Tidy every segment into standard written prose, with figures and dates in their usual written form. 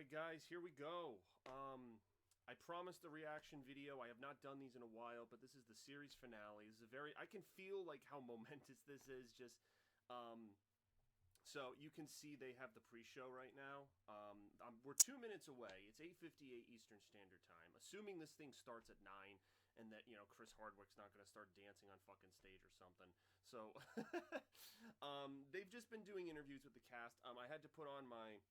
Alright guys, here we go. I promised a reaction video. I have not done these in a while, but this is the series finale. This is a very... I can feel like how momentous this is. Just, so you can see they have the pre-show right now. We're 2 minutes away. It's 8:58 Eastern Standard Time. Assuming this thing starts at 9 and that, you know, Chris Hardwick's not going to start dancing on fucking stage or something. So, they've just been doing interviews with the cast. I had to put on my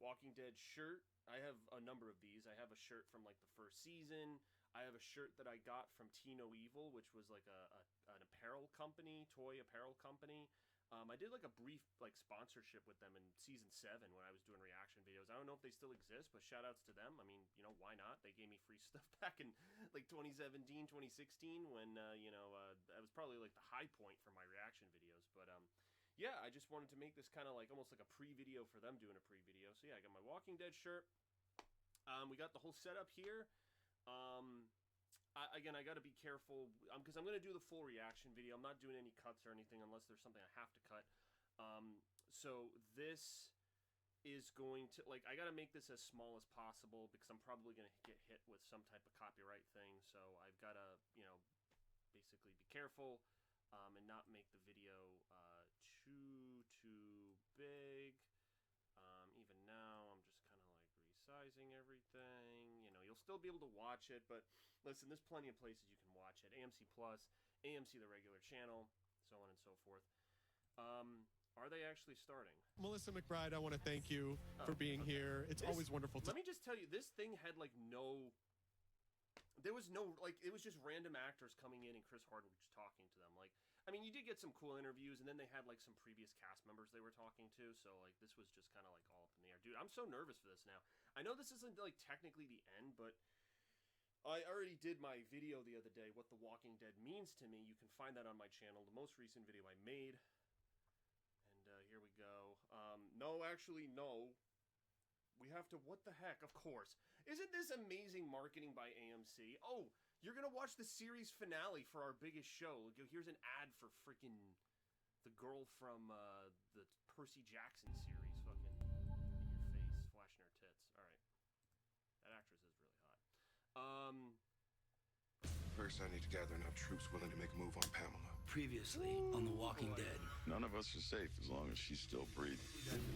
Walking Dead shirt. I have a number of these. I have a shirt from like the first season. I have a shirt that I got from Tino Evil, which was like an apparel company, toy apparel company. I did like a brief like sponsorship with them in season 7 when I was doing reaction videos. I don't know if they still exist, but shout outs to them. I mean, you know, why not? They gave me free stuff back in like 2017, 2016 when, that was probably like the high point for my reaction videos. But, yeah, I just wanted to make this kind of like almost like a pre-video for them doing a pre-video. So yeah, I got my Walking Dead shirt. We got the whole setup here. Again, I got to be careful because I'm going to do the full reaction video. I'm not doing any cuts or anything unless there's something I have to cut. So this is going to, like, I got to make this as small as possible because I'm probably going to get hit with some type of copyright thing. So I've got to, you know, basically be careful. And not make the video too big. Even now, I'm just kind of like resizing everything. You know, you'll still be able to watch it, but listen, there's plenty of places you can watch it. AMC Plus, AMC the regular channel, so on and so forth. Are they actually starting? Melissa McBride, I want to thank you for being here. It's always wonderful to... Let me just tell you, this thing had like no... There was no, like, it was just random actors coming in and Chris Hardwick just talking to them. Like, I mean, you did get some cool interviews, and then they had, like, some previous cast members they were talking to, so, like, this was just kind of, like, all up in the air. Dude, I'm so nervous for this now. I know this isn't, like, technically the end, but I already did my video the other day, What The Walking Dead Means to Me. You can find that on my channel, the most recent video I made. And, here we go. No, actually, no. We have to, what the heck, of course. Isn't this amazing marketing by AMC? Oh, you're going to watch the series finale for our biggest show. Here's an ad for freaking the girl from the Percy Jackson series. Fucking in your face, flashing her tits. All right. That actress is really hot. First, I need to gather enough troops willing to make a move on Pamela. Previously on The Walking Dead. None of us are safe as long as she's still breathing.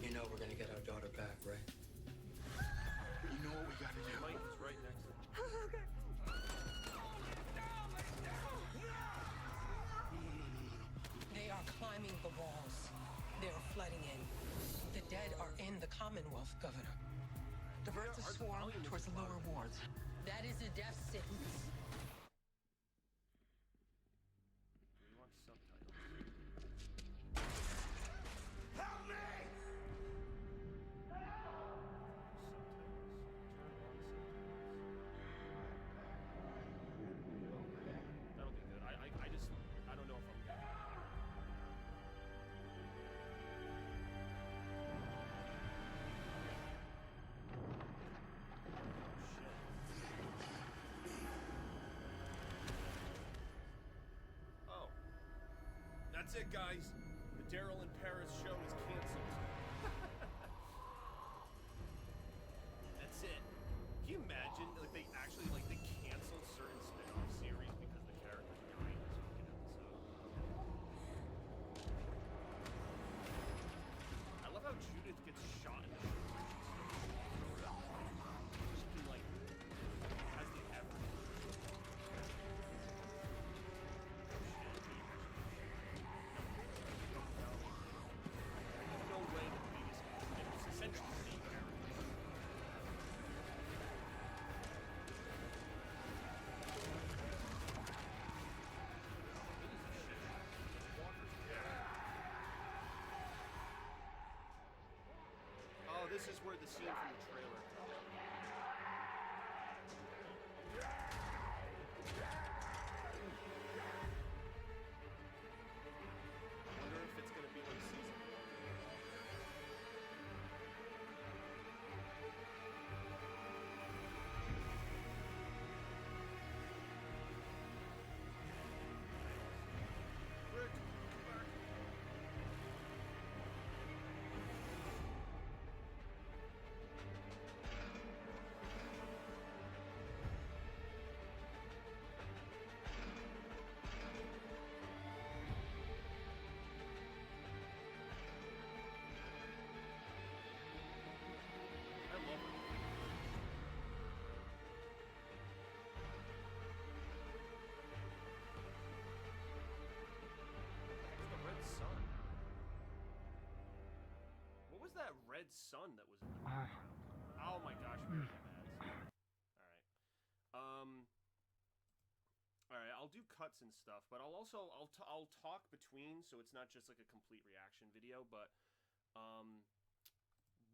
You know we're gonna get our daughter back, right? You know what we gotta do? Mike is right next to him. Okay. They are climbing the walls. They are flooding in. The dead are in the Commonwealth, Governor. Divert the swarm towards the lower wards. That is a death sentence. We want subtitles. Help me! That'll be good. I don't know if I'm gonna. Oh, shit. Oh. That's it, guys. The Daryl in Paris show is canceled. That's it. Can you imagine, like, they actually, like, they canceled certain spin-off series because the characters died in this fucking episode? I love how Judith gets shot in the shoulder. She can, like, has the effort. There's no way the biggest, it's essentially the same character. Oh, this is where the scene from the trailer comes. I wonder if it's going to be like season 1. Rick, come back. red sun that was in the background. Oh my gosh, very bad. All right, I'll do cuts and stuff, but I'll talk between, so it's not just like a complete reaction video. But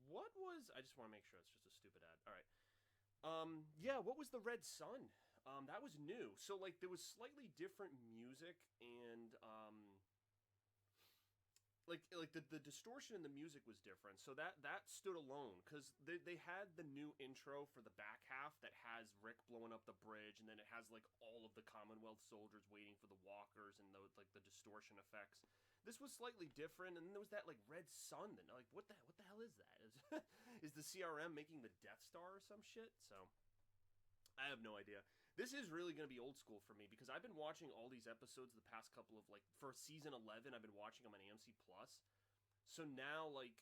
what was, I just want to make sure it's just a stupid ad. All right. Yeah, what was the red sun? That was new. So like there was slightly different music, and like the distortion in the music was different. So that stood alone, because they had the new intro for the back half that has Rick blowing up the bridge, and then it has like all of the Commonwealth soldiers waiting for the walkers and the distortion effects. This was slightly different, and then there was that like red sun that, like, what the hell is that? Is the CRM making the Death Star or some shit? So I have no idea. This is really going to be old school for me, because I've been watching all these episodes the past couple of, like, for season 11, I've been watching them on AMC Plus. So now, like,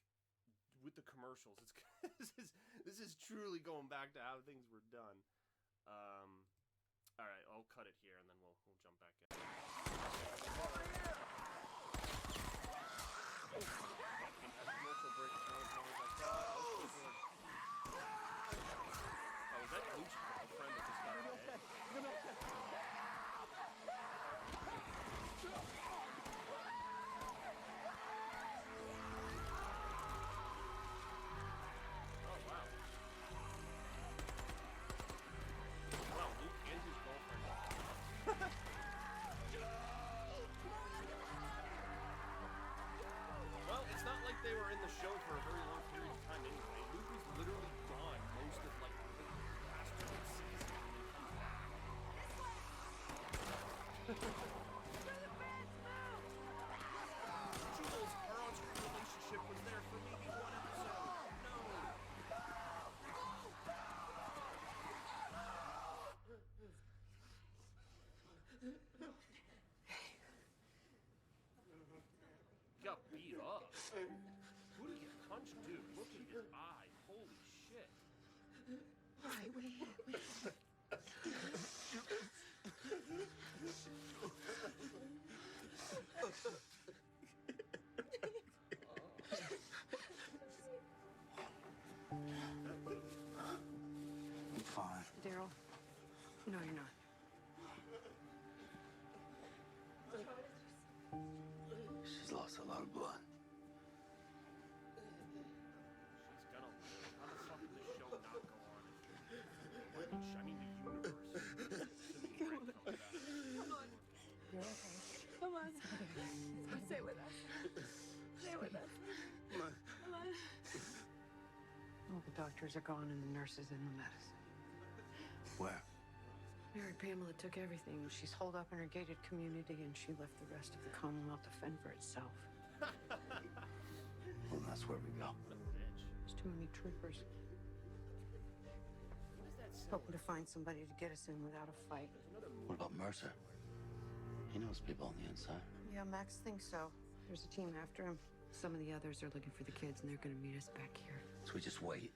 with the commercials, it's this is truly going back to how things were done. All right, I'll cut it here, and then we'll jump back in. Commercial break. Oh, is that Luke's girlfriend that just got dead? Oh, wow. Wow, Luke and his girlfriend. Well, it's not like they were in the show for a very long period of time anyway. Luke was literally gone most of, like, the last 2 seasons when he comes back. Jules, our on-screen relationship was there for maybe 1 episode. No. Got beat up. Who did he get punched, dude? Look at his eye. Holy shit. All right, wait. I'm fine. Daryl, no, you're not. She's lost a lot of blood. She's gonna live. How the fuck did this show not go on? I mean, the universe. Assuming Rick comes back. You're okay. Come on. Stay with us. Stay with us. Come on. All the doctors are gone and the nurses and the medicine. Where? Mary Pamela took everything. She's holed up in her gated community, and she left the rest of the Commonwealth to fend for itself. Well, that's where we go. What a bitch. There's too many troopers. What does that say? Hoping to find somebody to get us in without a fight. There's another What about Mercer? He knows people on the inside. Yeah, Max thinks so. There's a team after him. Some of the others are looking for the kids, and they're going to meet us back here. So we just wait.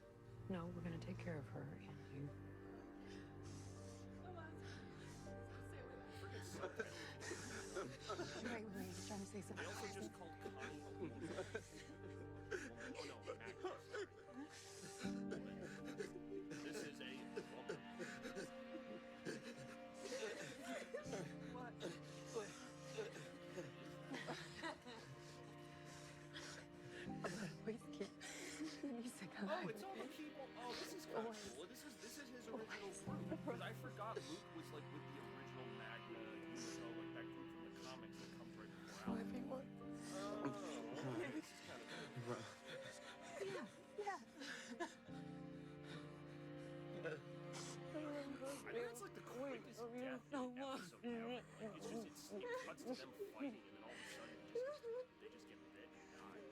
No, we're going to take care of her and you. Come on. Stay with us. freaking subtitle. Wait, he's trying to say They something. also just called Connie a woman. Oh no, an actress. This is a woman. Wait, kid. He's like, Oh, it's all the people. Oh, this is kind of cool. This is his original group. Because I forgot Luke was like with the original Magna Unico, like that group from the comics that comes right before Alpha. everyone. Oh, okay. This is kind of cool. Yeah. I think that's like the quickest death in an episode ever. It cuts to them fighting, and then all of a sudden they just get bit and die.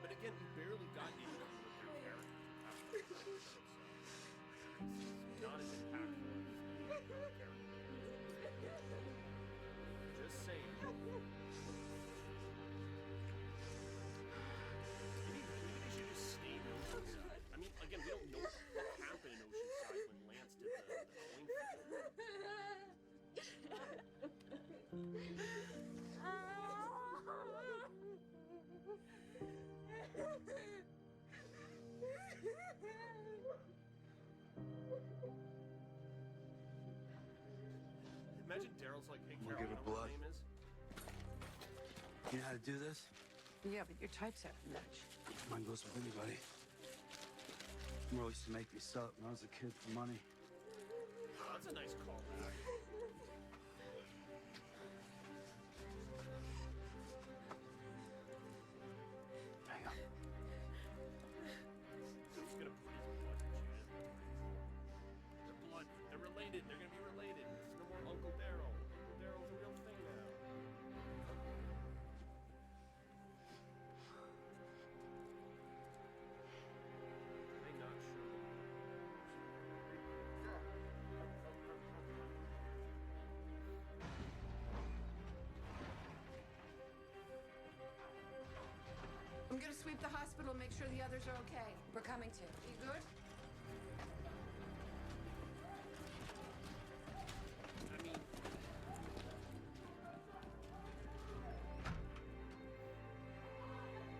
But again, we barely got into their characters in past episodes, so it's not as impactful as the character. Just saying. Maybe they should just stay in Oceanside. I mean, again, we don't know what the fuck happened in Oceanside when Lance did the coin flip. Imagine Daryl's like, hey, We'll Carol, give you it know what blood. her name is? You know how to do this? Yeah, but your typesetting match. Mine goes with anybody. Mom used to make me sell it when I was a kid for money. Oh, that's a nice callback. Hang on. Who's gonna put his blood in Judith? They're blood. They're related. They're gonna be related. There's no more Uncle Daryl. Uncle Daryl's a real thing now. I'm not sure. I'm gonna sweep the hospital, make sure the others are okay. We're coming to. You good? I mean,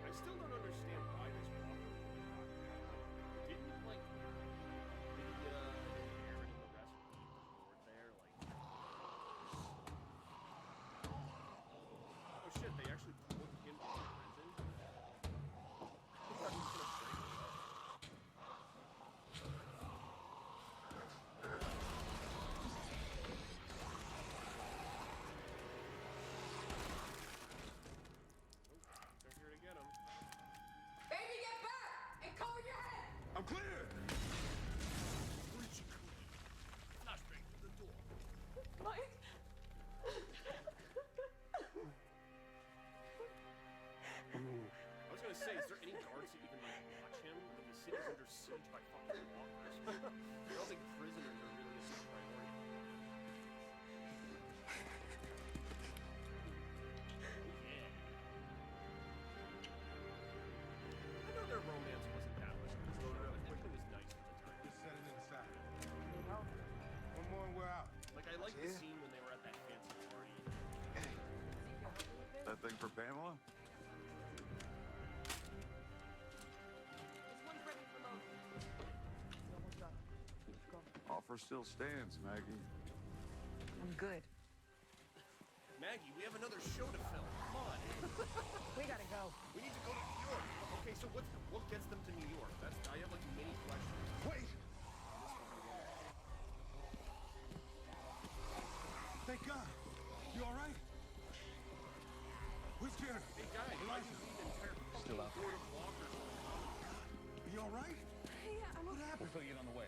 I still don't understand why this Walker didn't like the Aaron and the rest leave the board there. Like, oh shit, they actually put him in prison. I thought he was gonna break it up. They're here to get him. Baby, get back! And cover your head! I'm clear! Flashbang to the door. Mike? I was gonna say, is there any guards that even like watch him? I mean, the city's under siege by fucking walkers. I don't think prisoners are really a big priority. Yeah. I know their romance wasn't that much, but I think it was nice at the time. Just set it inside. One more and we're out. Like, I like the scene when they were at that fancy party. That thing for Pamela? This one's ready for load. It's almost done. Let's go. Offer still stands, Maggie. I'm good. Maggie, we have another show to film. Come on. We gotta go. We need to go to New York. Okay, so what gets them to New York? I have like many questions. Wait! Thank God. You all right? Where's Jared? Hey guys, why do you need an entire fucking horde of walkers? Are you all right? Yeah, I'm okay. We're filling it on the way.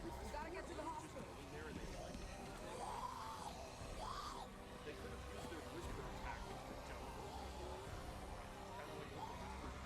We gotta get to the hospital. There and they could have used their whisper tactic to jump. Kind of like what the whisper did.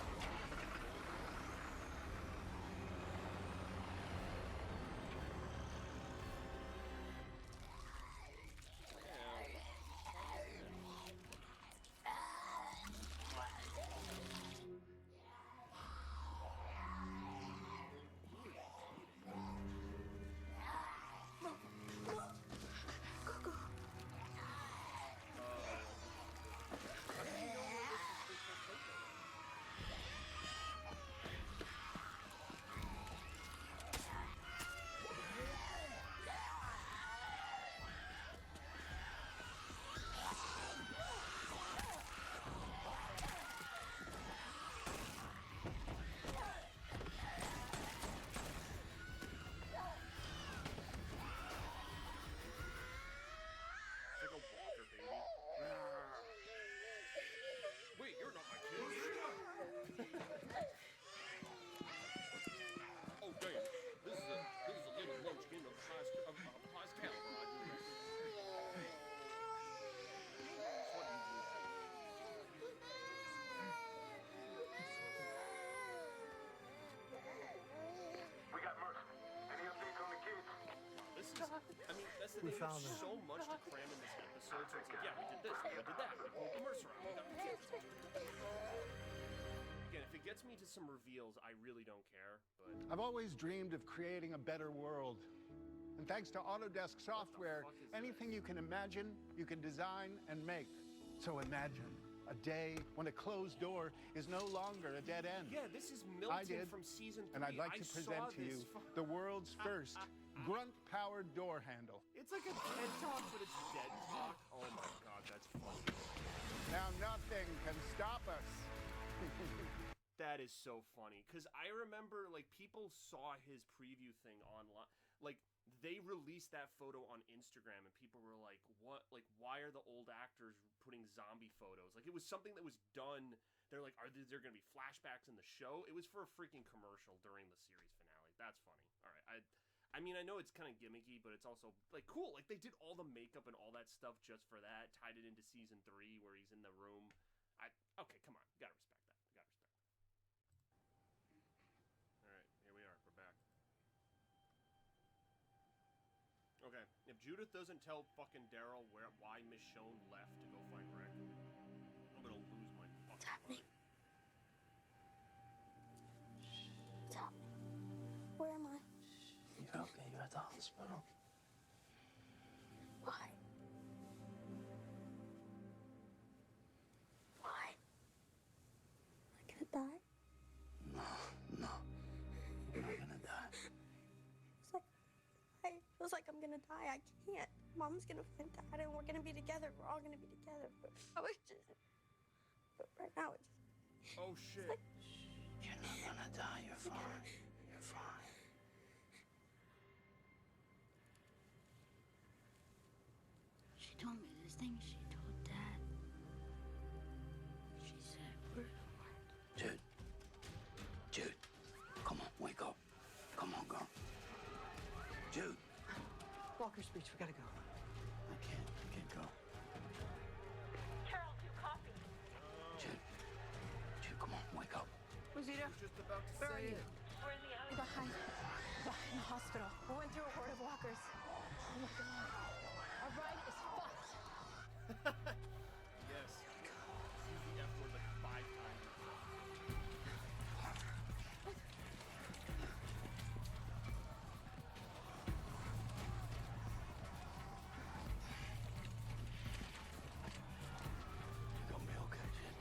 That's the thing. There's so much to cram in this episode. So it's like, yeah, we did this, we did that, we pulled the Mercer out, we got the kids. Again, if it gets me to some reveals, I really don't care. But I've always dreamed of creating a better world. And thanks to Autodesk software, anything you can imagine, you can design and make. So imagine a day when a closed door is no longer a dead end. yeah, this is I Milton did, from season 3. and I'd like to present to you the world's first grunt-powered door handle. It's like a TED Talk, but it's dead talk. Oh my god, that's funny. Now nothing can stop us. That is so funny, because I remember, like, people saw his preview thing online. Like, they released that photo on Instagram, and people were like, what? Like, why are the old actors putting zombie photos? Like, it was something that was done. They're like, are there going to be flashbacks in the show? It was for a freaking commercial during the series finale. That's funny. All right, I mean, I know it's kind of gimmicky, but it's also, like, cool. Like, they did all the makeup and all that stuff just for that, tied it into season 3 where he's in the room. Okay, come on. You gotta respect that. Alright, here we are. We're back. Okay, if Judith doesn't tell fucking Daryl why Michonne left to go find Rick, I'm gonna lose my fucking mind. Tell me. Where am I? You're okay. You're at the hospital. Why? Why? Am I gonna die? No. You're not gonna die. Feels like I'm gonna die. I can't. Mom's gonna find Dad and we're gonna be together. We're all gonna be together. But right now it's just... Oh shit. You're not gonna die. You're fine. You're fine. She told me this thing she told Dad. She said we're Jude. Come on, wake up. Come on, girl. Jude. Walker's Beach, we gotta go. I can't go. Carol, do coffee. Jude, come on, wake up. Rosita, Just about to where are say you? it. We're in the alley. Behind the hospital. We went through a horde of walkers. Oh my God. Our ride is fucked. Yes. Use the F word like 5 times. You're gonna be okay, Jude.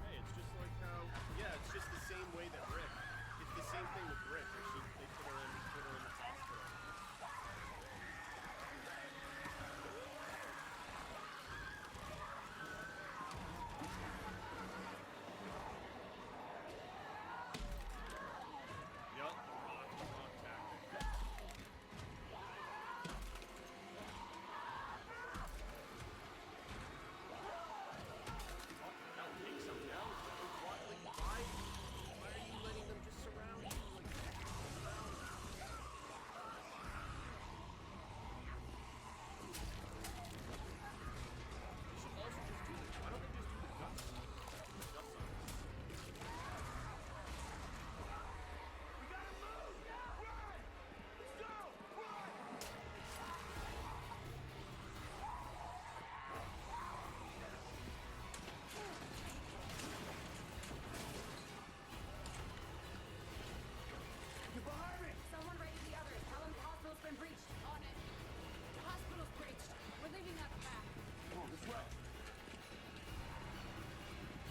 Hey, it's just like how, it's just the same way that Rick. It's the same thing with Rick. They put her in the hospital. Yup, wrong tactic. That'll take something else. Why are you letting them just surround you? You should also just do why don't they just do the guts? We gotta move! Run! Let's go! Run! Get behind me! Someone raise the others. Tell them the hospital's been breached. On it. The hospital's breached. We're leaving that path. Come on, this way.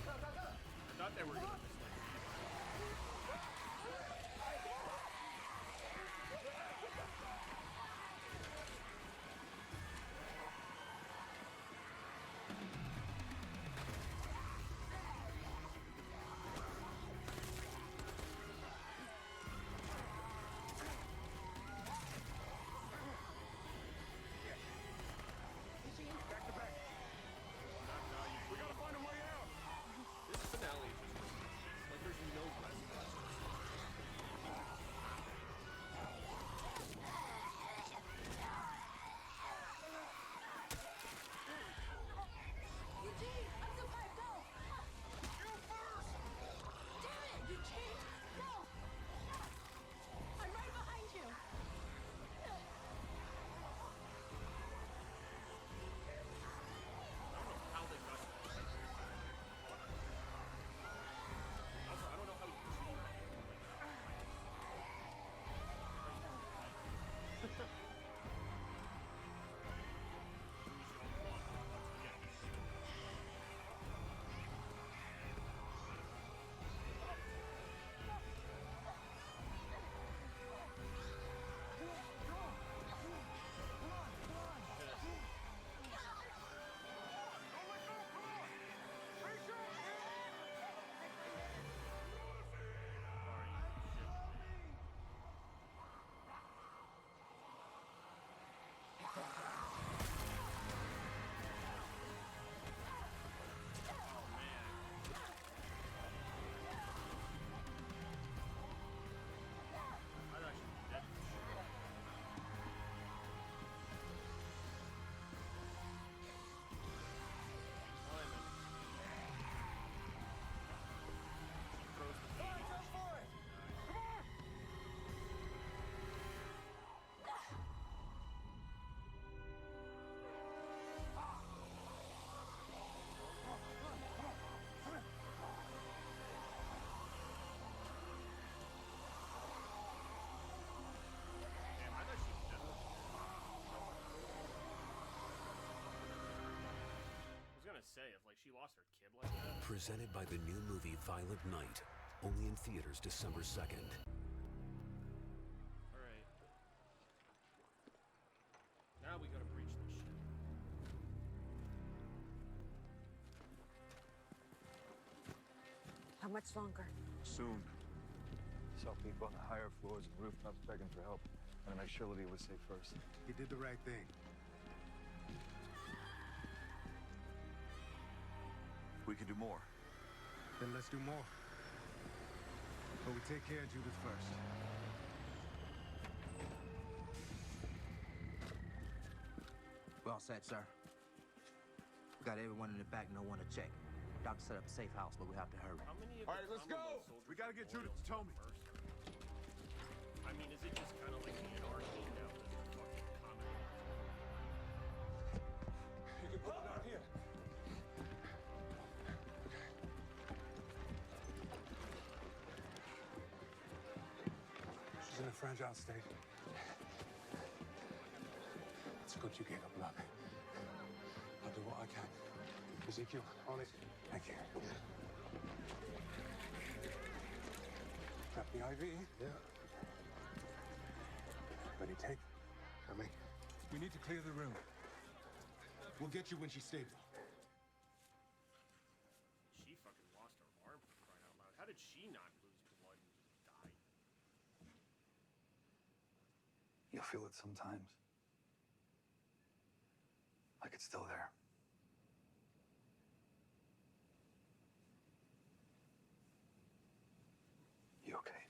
I thought they were gonna just We gotta find a way out. this finale is just say if like she lost her kid like that. Presented by the new movie Violent Night, only in theaters December 2nd. All right. Now we gotta breach this shit. How much longer? Soon. Saw people on the higher floors and rooftops begging for help. And to make sure Lydia was safe first. He did the right thing. We can do more. Then let's do more. But we take care of Judith first. Well said, sir. We got everyone in the back, no one to check. Doctor set up a safe house, but we have to hurry. How many of All the right, let's go. Commonwealth soldiers We gotta are get Judith loyal to Tommy. the person? I mean, is it just kind of like the anarchy now that the fucking Commonwealth? You can put it out here. She's in a fragile state. It's good you gave up, love. I'll do what I can. Ezekiel, on it. Thank you. Got the IV? Yeah. Ready, take? Coming. We need to clear the room. We'll get you when she's stable. She fucking lost her arm for crying out loud. How did she not lose blood and just die? You'll feel it sometimes. Like it's still there. You okay?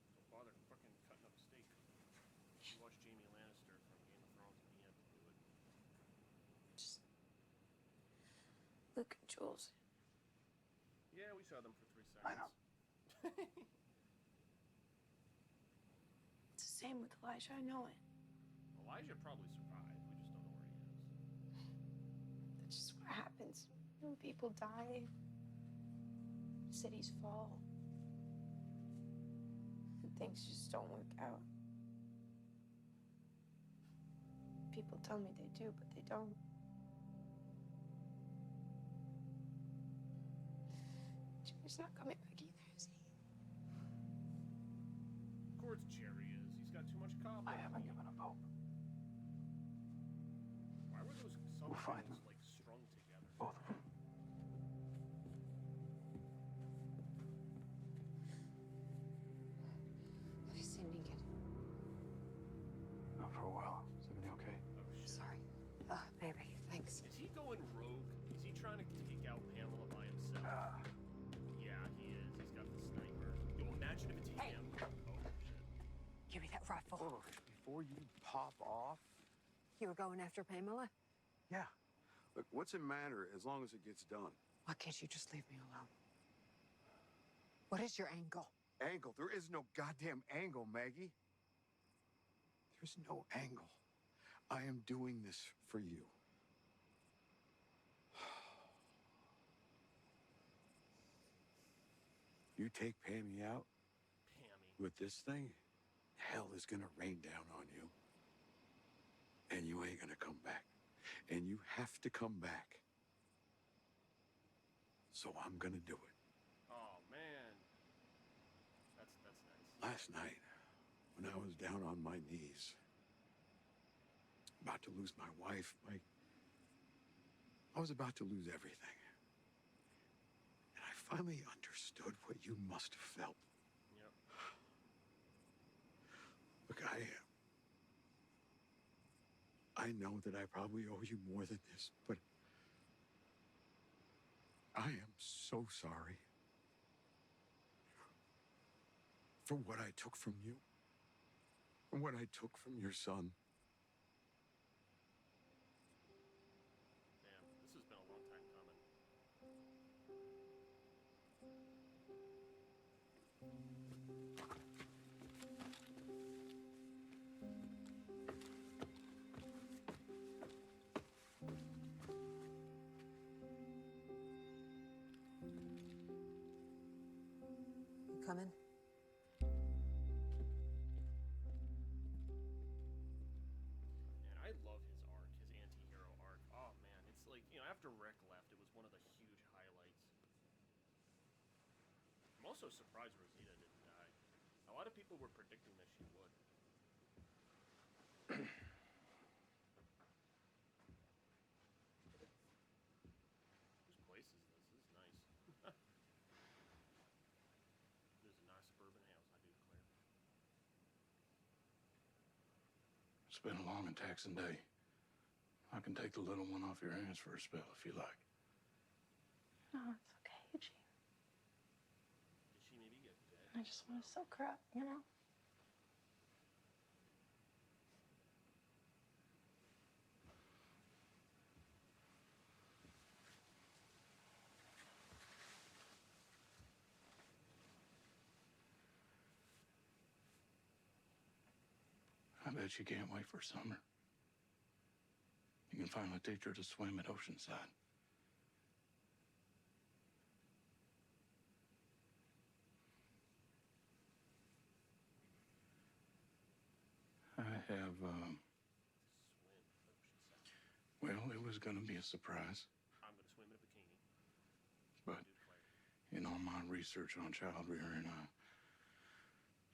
Don't bother fucking cutting up steak. You watched Jamie Lannister from Game of Thrones and he had to do it. Just look at Jules. Yeah, we saw them for 3 seconds. I know. It's the same with Elijah, I know it. Elijah probably survived. We just don't know where he is. That's just what happens when people die. Cities fall. And things just don't work out. People tell me they do, but they don't. Jimmy's not coming back either, is he? Of course Jerry is. He's got too much cop. I haven't given up hope. Why were those We'll find subtitles them. like strung together? Both of them. Please stay naked. Not for a while. Is everything okay? Oh shit. Sorry. Baby, thanks. Is he going rogue? Is he trying to take out Pamela by himself? Yeah, he is. He's got the sniper. Yo, imagine if it's him. Oh shit. Give me that rifle. Oh, before you pop off. You were going after Pamela? Yeah. Look, what's it matter as long as it gets done? Why can't you just leave me alone? What is your angle? Angle? There is no goddamn angle, Maggie. There's no angle. I am doing this for you. You take Pammy out Pammy. with this thing, hell is gonna rain down on you. And you ain't gonna come back. And you have to come back. So I'm gonna do it. Oh man. That's nice. Last night, when I was down on my knees, about to lose my wife, I was about to lose everything. And I finally understood what you must have felt. Yep. Look, I know that I probably owe you more than this, but I am so sorry for what I took from you and what I took from your son. Damn, this has been a long time coming. You coming? Man, I love his arc, his anti-hero arc. Oh man, it's like, after Rick left, it was one of also surprised Rosita didn't die. A lot of people were predicting that she would. Whose place is this? This is nice. This is a nice suburban house, I do declare. It's been a long and taxing day. I can take the little one off your hands for a spell if you like. No, it's okay, Eugene. Did she maybe get bit? I just want to soak her up, you know? I bet you can't wait for summer. You can finally teach her to swim at Oceanside. I have, well, it was going to be a surprise. I'm going to swim in a bikini. But in all my research on child rearing, I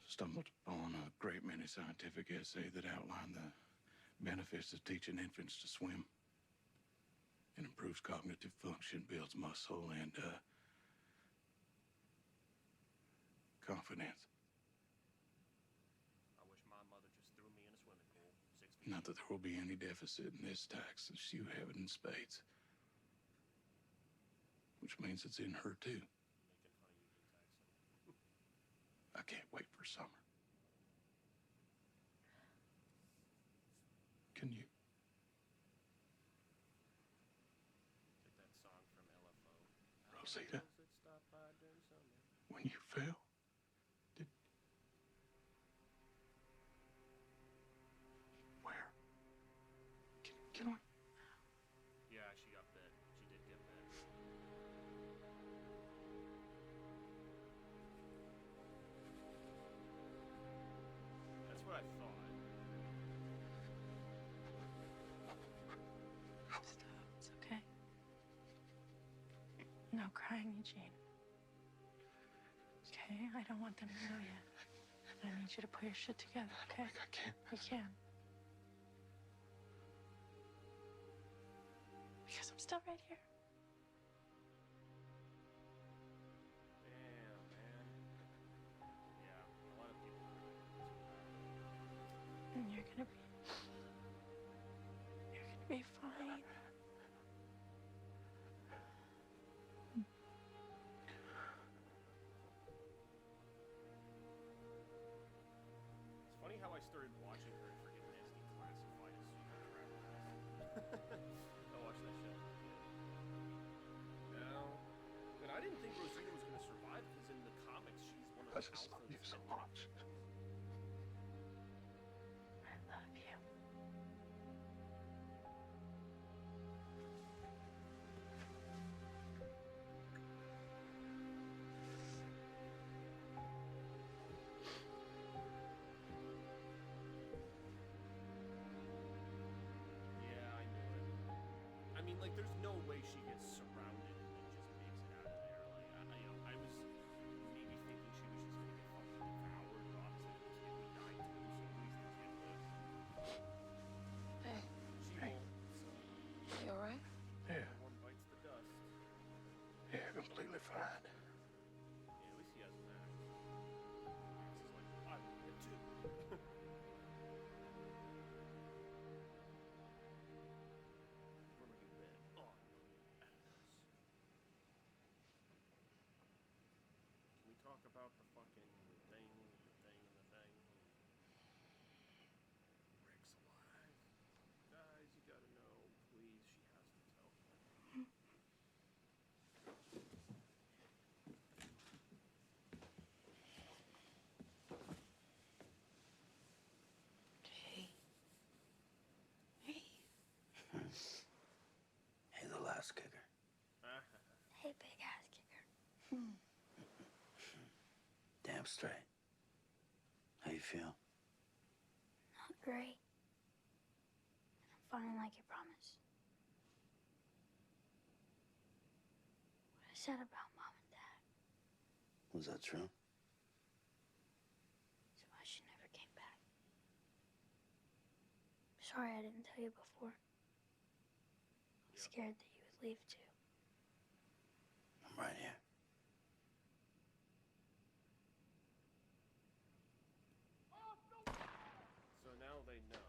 stumbled upon a great many scientific essays that outline the benefits of teaching infants to swim. It improves cognitive function, builds muscle, and confidence. I wish my mother just threw me in a swimming pool, 6 feet. Not that there will be any deficit in this tax, since you have it in spades. Which means it's in her, too. Making fun of Eugene taxing. I can't wait for summer. Can you? Like that song from LFO. Rosita, Let's stop by during summer. when you fell, where? Can I? Yeah, she got bit. She did get bit. That's what I thought. Stop. It's okay. No crying, Eugene. Okay? I don't want them to know yet. I need you to put your shit together, okay? I can't. You can. Because I'm still right here. Damn, man. Yeah, a lot of people predicted this. And you're gonna be fine. It's funny how I started watching her and forget Nasty Classified as super crap. I watched that shit. No. But I didn't think Rosita was going to survive because in the comics she's one of I the just love you alphas. so much. I love you. Yeah, I knew it. I mean, like, there's no way she gets surrounded and then just makes it out of there. Like, I was maybe thinking she was just gonna get fucking devoured, but obviously the kid would die too, so at least the kid lived. Hey, She won't, so you alright? Yeah, one bites the dust. yeah, completely fine. Yeah, at least he has an axe. Max is like, I will get too. Remember you bit on my ass. Can we talk about the fucking thing, the thing, and the thing? Rick's alive. Guys, you gotta know, please, she has to tell them. Hey. Hey. Hey, the last kicker. Hey, big ass kicker. Damn straight. How you feel? Not great. I'm fine like you promised. What I said about Mom and Dad. Was that true? So why she never came back. Sorry I didn't tell you before. I'm scared that you would leave too. I'm right here. So now they know.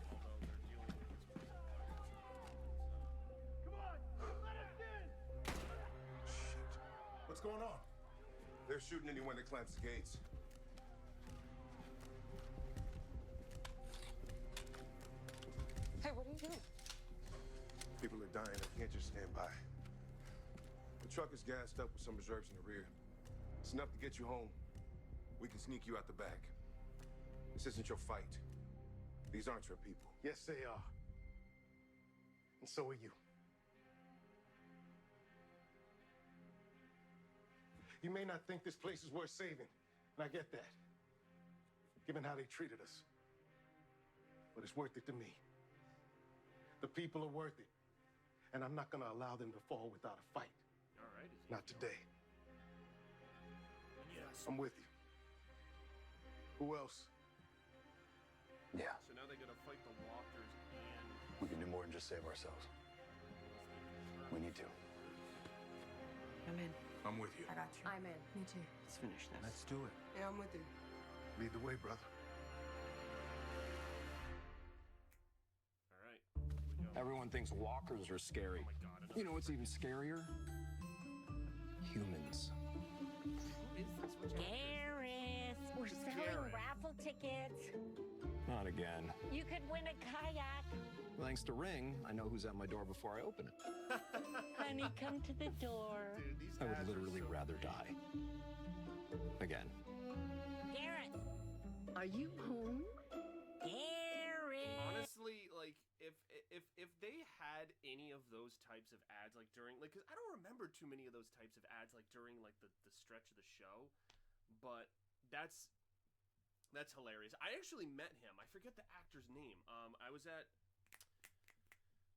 Although they're dealing with this prison Come on! Let us in! Shit. What's going on? They're shooting anyone that climbs the gates. Hey, what are you doing? People are dying. I can't just stand by. The truck is gassed up with some reserves in the rear. It's enough to get you home. We can sneak you out the back. This isn't your fight. These aren't your people. Yes, they are. And so are you. You may not think this place is worth saving, and I get that, given how they treated us. But it's worth it to me. The people are worth it, and I'm not gonna allow them to fall without a fight. All right. Not today. Yes. I'm with you. Who else? Yeah. So now they gotta fight the walkers and We can do more than just save ourselves. We need to. I'm in. I'm with you. I got you. I'm in. Me too. Let's finish this. Let's do it. Yeah, I'm with you. Lead the way, brother. all right. Here we go. Everyone thinks walkers are scary. Oh my God. You know what's even scarier? Humans. Who is this? Which Gareth, we're selling raffle tickets. Not again. You could win a kayak. Thanks to Ring, I know who's at my door before I open it. Honey, come to the door. Dude, these I would ads are literally so rather fake. die. Again. Gareth, are you home? Gareth. Honestly, like if they had any of those types of ads like during like, cause I don't remember too many of those types of ads like during like the stretch of the show, but that's hilarious. I actually met him. I forget the actor's name. I was at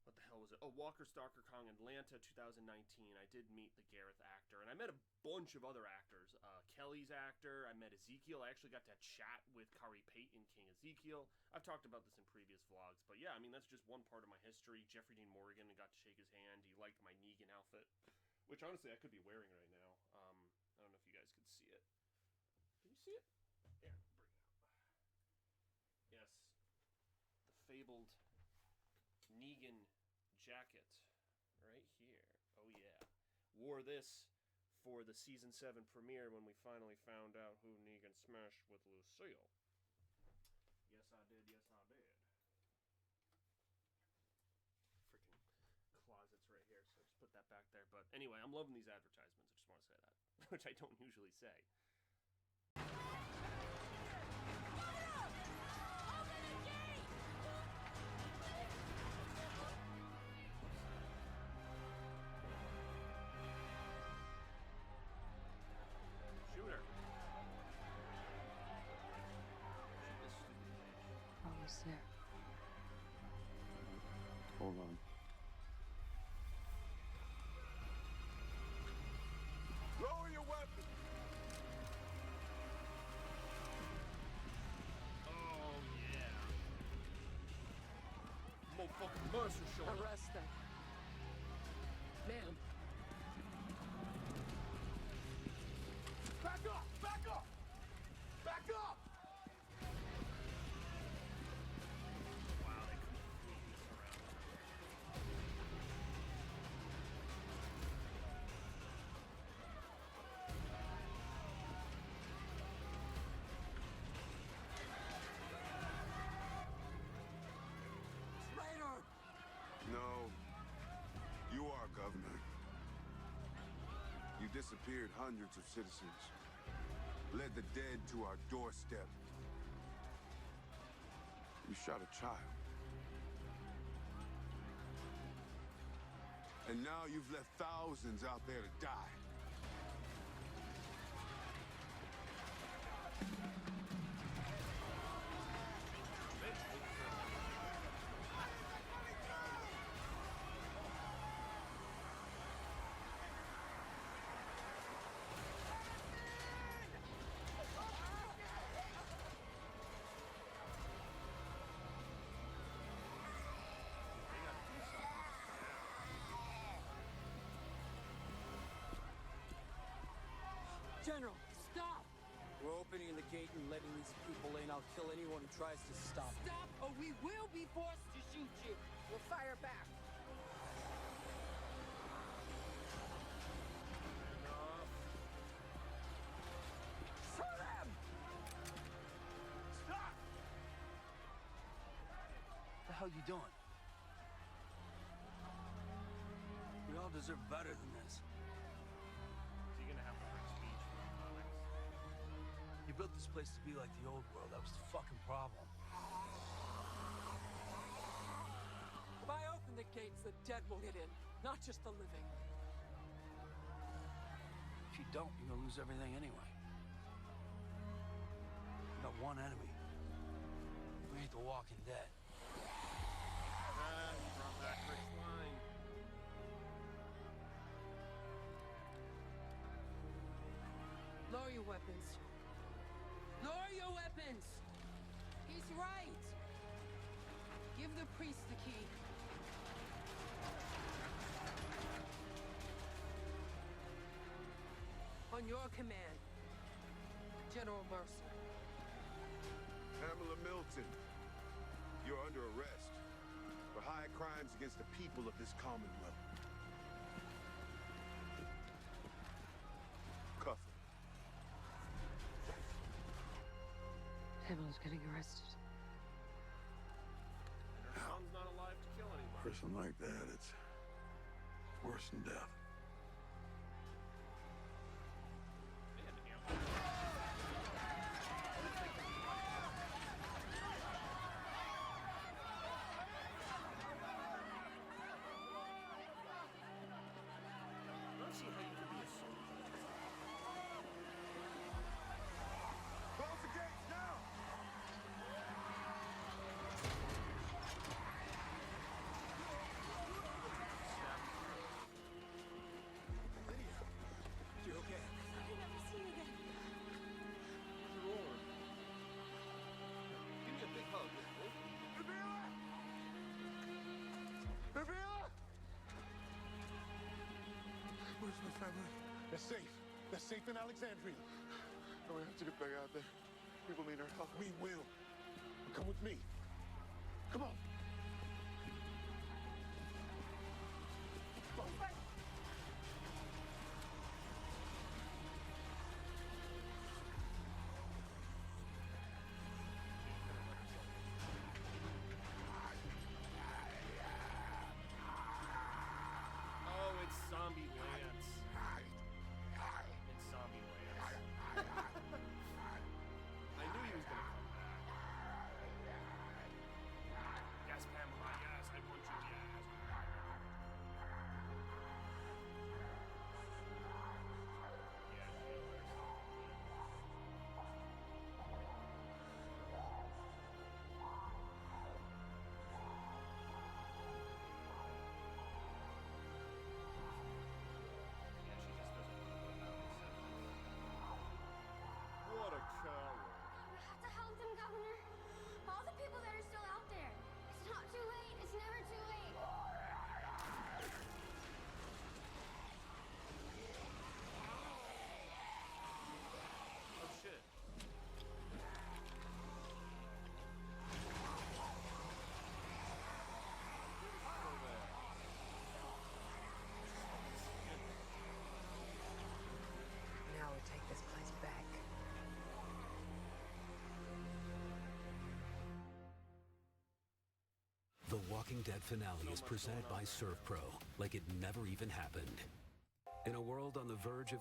what the hell was it? Oh, Walker Stalker Kong Atlanta 2019. I did meet the Gareth actor, and I met a bunch of other actors. Kelly's actor. I met Ezekiel. I actually got to chat with Kari Payton, King Ezekiel. I've talked about this in previous vlogs, but yeah, I mean that's just one part of my history. Jeffrey Dean Morgan, I got to shake his hand. He liked my Negan outfit, which honestly I could be wearing right now. I don't know if you guys could see it. Can you see it? Here, bring it up. Yes, the fabled Negan jacket right here. Oh yeah. Wore this for the season 7 premiere when we finally found out who Negan smashed with Lucille. Yes, I did. Yes, I did. Freaking closets right here, so just put that back there. But anyway, I'm loving these advertisements. I just want to say that, which I don't usually say. Almost there. Hold on. Lower your weapon! Oh yeah. Motherfucking monster show. Arrest them. Ma'am. Back up! Back up! Back up! Wow, they completely surrounded her. Traitor! No. You are, Governor. You disappeared hundreds of citizens. Led the dead to our doorstep. You shot a child. And now you've left thousands out there to die. General, stop! We're opening the gate and letting these people in. I'll kill anyone who tries to stop. Stop, or we will be forced to shoot you. We'll fire back. Shoot them! Stop! What the hell you doing? We all deserve better than this. Is he gonna have a free speech from the comics? You built this place to be like the old world. That was the fucking problem. If I open the gates, the dead will get in, not just the living. If you don't, you're gonna lose everything anyway. You got one enemy. We ain't the Walking Dead. He brought back Rick's line. Lower your weapons. Lower your weapons! He's right! Give the priest the key. On your command, General Mercer. Pamela Milton, you're under arrest for high crimes against the people of this Commonwealth. Cuff her. Pamela's getting arrested. And her son's not alive to kill anyone. A person like that, it's worse than death. Close the gates now! Lydia, you okay? I'll never see you again. What's wrong? Give me a big hug. Nabila! Nabila! Where's my family? They're safe. They're safe in Alexandria. No, we have to get back out there. People need our help. We will. Come with me. Come on. Oh, it's Zombie Lance. It's Zombie Lance. I knew he was gonna come back. Yes, Pamela, yes, I want you, yes. What a coward. We have to help them, Governor. All the people that are still out there. It's not too late. It's never too late. Oh, shit. Now we take this place back. The Walking Dead finale is presented by ServPro, like it never even happened. In a world on the verge of...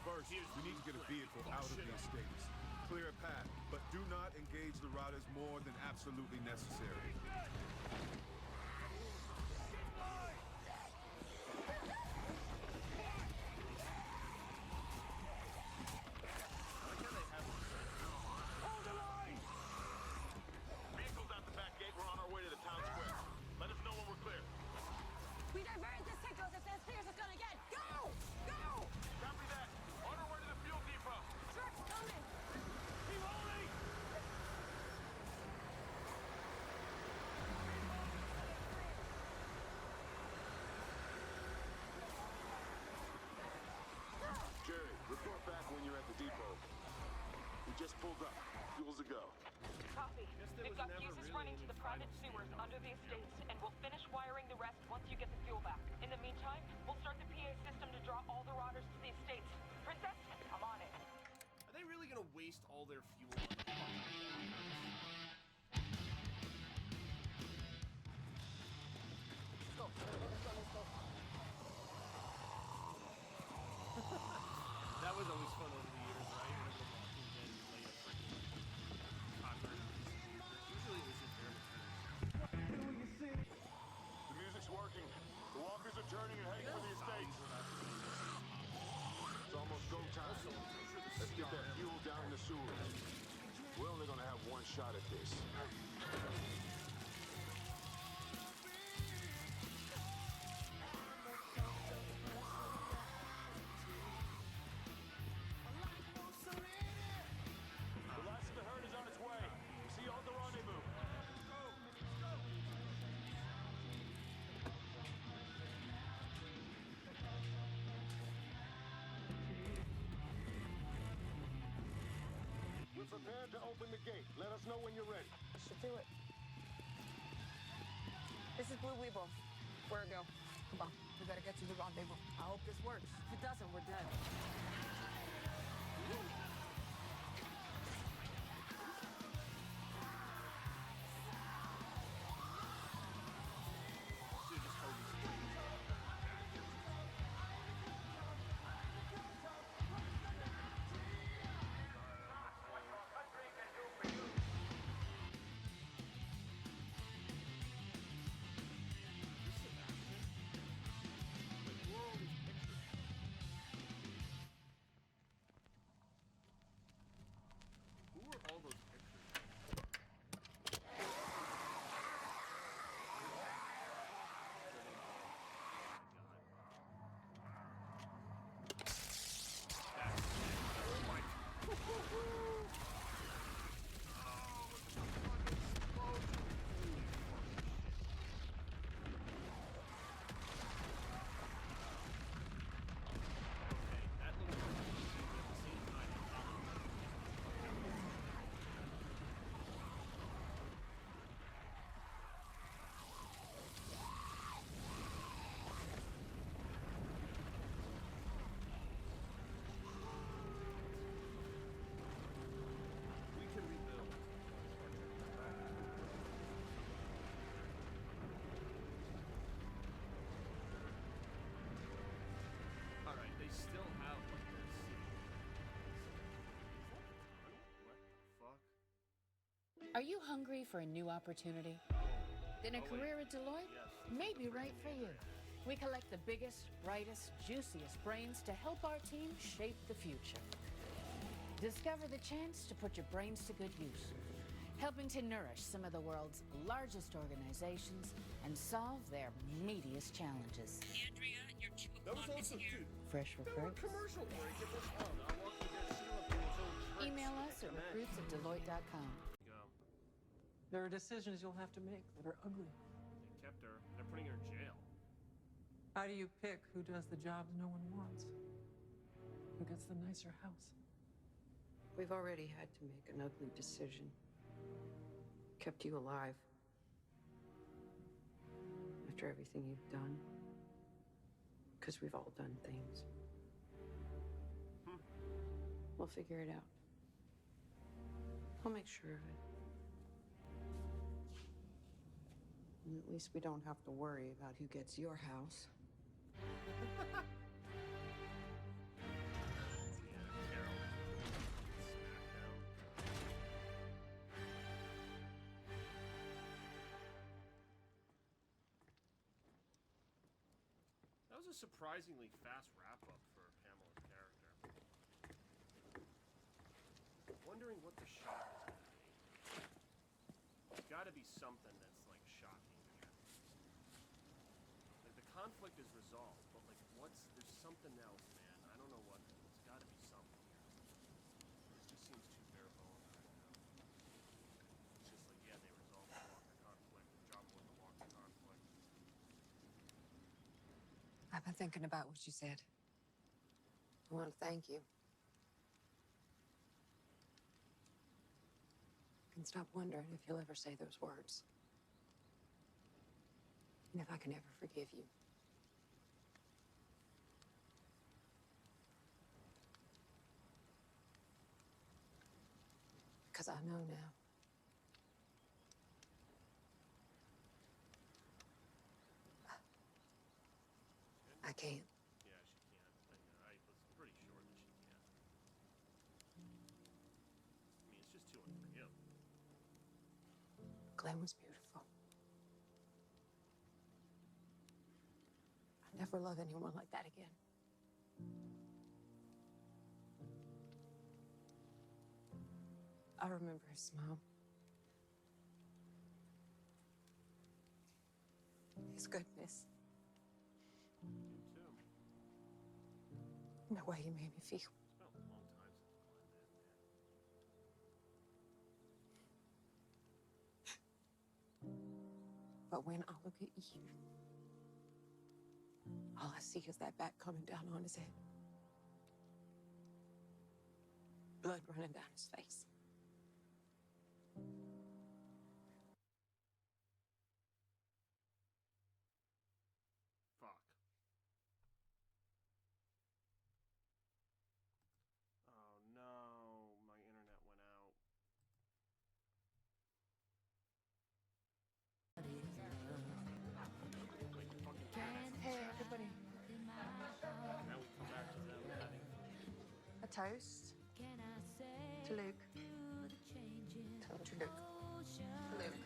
First, we need to get a vehicle out of the estates. Clear a path, but do not engage the riders more than absolutely necessary. Hold the line! Vehicles out the back gate. We're on our way to the town square. Let us know when we're clear. We diverted the signals as fast as it's gonna get. Go! Go! Copy that. On our way to the fuel depot. Truck's coming. Keep holding! the depot. We just pulled up. Fuel's a go. Copy. We've got fuses running to the private sewers under the estates, and we'll finish wiring the rest once you get the fuel back. In the meantime, we'll start the PA system to draw all the routers to the estates. Princess, I'm on it. Are they really gonna waste all their fuel on the fucking Let's go. Let's go. That was always fun over the years, right? When the Walking Dead would lay a freaking copyright on these computers. Usually it was just their materials. The music's working. The walkers are turning and heading for the estates. It's almost go time. Let's get that fuel down in the sewers. We're only gonna have one shot at this. The last of the herd is on its way. See you all at the rendezvous. We're prepared to open the gate. Let us know when you're ready. Should do it. This is Blue Weevil. Where to go? Come on. We gotta get to the rendezvous. I hope this works. If it doesn't, we're dead. Who were all those pictures? Oh my. We can rebuild. All right, they still have like their city. What the fuck? Are you hungry for a new opportunity? Then a career at Deloitte may be right for you. We collect the biggest, brightest, juiciest brains to help our team shape the future. Discover the chance to put your brains to good use, helping to nourish some of the world's largest organizations and solve their meatiest challenges. Andrea, your 2 That was also cute. Fresh recruits? Commercial break at this one. I want to get Sheila put his own tricks. Email us at recruits@deloitte.com. Go. There are decisions you'll have to make that are ugly. They kept her. They're putting her in jail. How do you pick who does the jobs no one wants? Who gets the nicer house? We've already had to make an ugly decision. Kept you alive. After everything you've done. Because we've all done things. We'll figure it out. I'll make sure of it. And at least we don't have to worry about who gets your house. That was a surprisingly fast wrap-up for Pamela's character. Wondering what the shock is going to be. There's got to be something that's, like, shocking here. Like, the conflict is resolved, but, like, there's something else, man. I don't know what. There's got to be something here. This just seems too bare bones right now. It's just like, yeah, they resolved the Walker conflict. The job was the Walker conflict. I've been thinking about what you said. I want to thank you. can stop wondering if you'll ever say those words. And if I can ever forgive you. Because I know now. I can't. Yeah, she can't. I was pretty sure that she can't. I mean, it's just too unforgivable. Glenn was beautiful. I'll never love anyone like that again. I remember his smile. His goodness. You too. And the way he made me feel. It's been a long time since Glenn did, man. But when I look at you, all I see is that back coming down on his head. Blood running down his face. Fuck. Oh no, my internet went out. Hey, everybody. Now we come back to them having A toast to Luke. To Luke. Luke.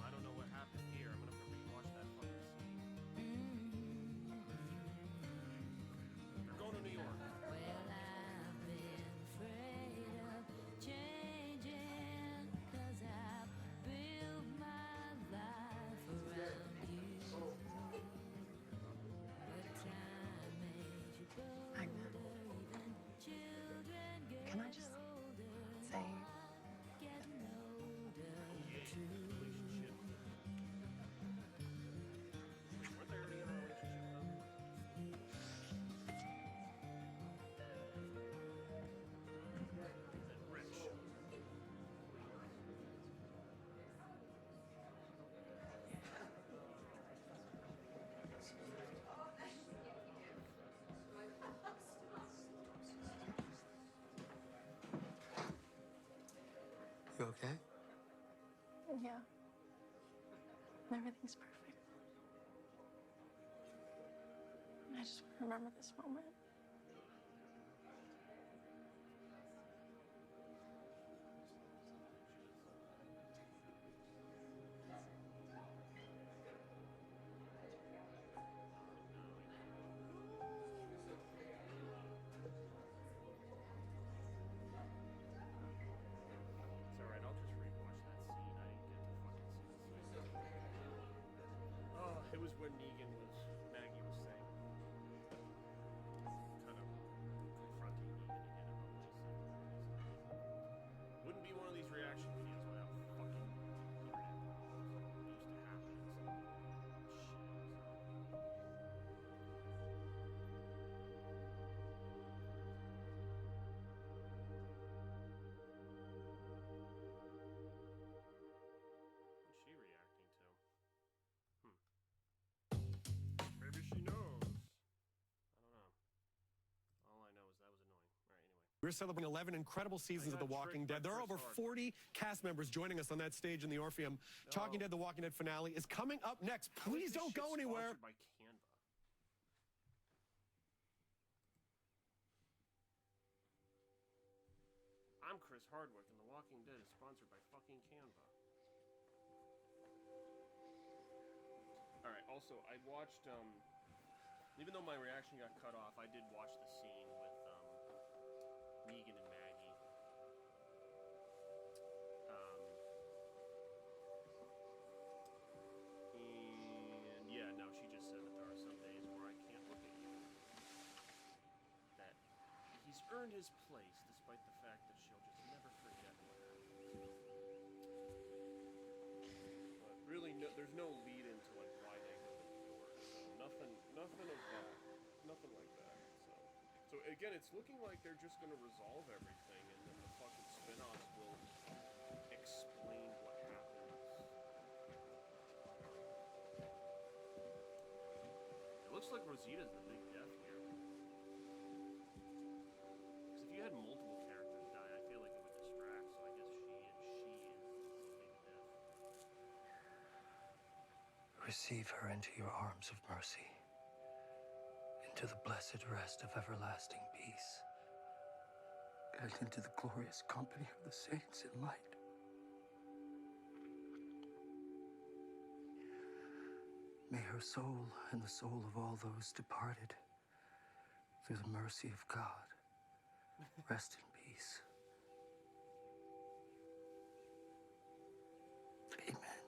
I don't know what happened here. I'm gonna have to rewatch that fucking scene. They're going to New York. Can I just say Weren't they already in a relationship though? Rich. You okay? Yeah. Everything's perfect. I just want to remember this moment. It's alright, I'll just rewatch that scene. I didn't get to fucking see the scene. Oh, it was when Maggie was saying, kind of confronting Negan again about what she said. Wouldn't be one of these reaction videos without fucking internet problems. It used to happen in some shit. What's she reacting to? Maybe she knows. I don't know. All I know is that was annoying. All right, anyway. We're celebrating 11 incredible seasons of The Walking Dead. There are over 40 cast members joining us on that stage in the Orpheum. Talking Dead, The Walking Dead finale is coming up next. Please don't go anywhere. By Canva. I'm Chris Hardwick, and The Walking Dead is sponsored by fucking Canva. Alright, also, I watched, even though my reaction got cut off, I did watch the scene with, Negan and Maggie. And, yeah, no, she just said that there are some days where I can't look at you. That he's earned his place, despite the fact that she'll just never forget what happened. But really, no, there's no lead into, like, nothing like that. So again, it's looking like they're just gonna resolve everything, and then the fucking spin-offs will explain what happens. It looks like Rosita's the big death here. Because if you had multiple characters die, I feel like it would distract. So I guess she is the big death. Receive her into your arms of mercy, into the blessed rest of everlasting peace, and into the glorious company of the saints in light. May her soul and the soul of all those departed, through the mercy of God, rest in peace. Amen.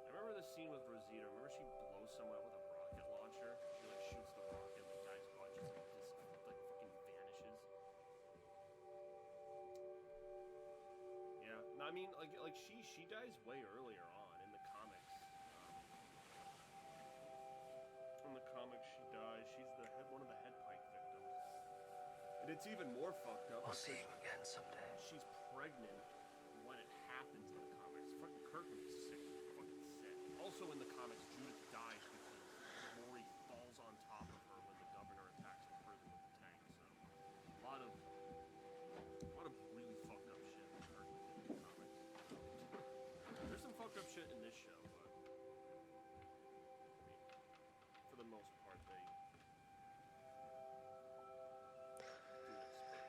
I remember the scene with Rosita. Remember she blows someone up with a rocket launcher? She like shoots the rocket and the guy's butt just like fucking vanishes. Yeah, no, I mean like she dies way earlier on in the comics. In the comics she dies. She's one of the head pike victims. And it's even more fucked up. I'll see you again someday. She's pregnant when it happens in the comics. Fucking Kirkman is sick. Fucking sick. Also in the comics, Judith dies because Maury falls on top of her when the governor attacks the prison with the tank. So a lot of really fucked up shit in Kirkman in the comics. There's some fucked up shit in this show, but I mean, for the most part, they do it splits.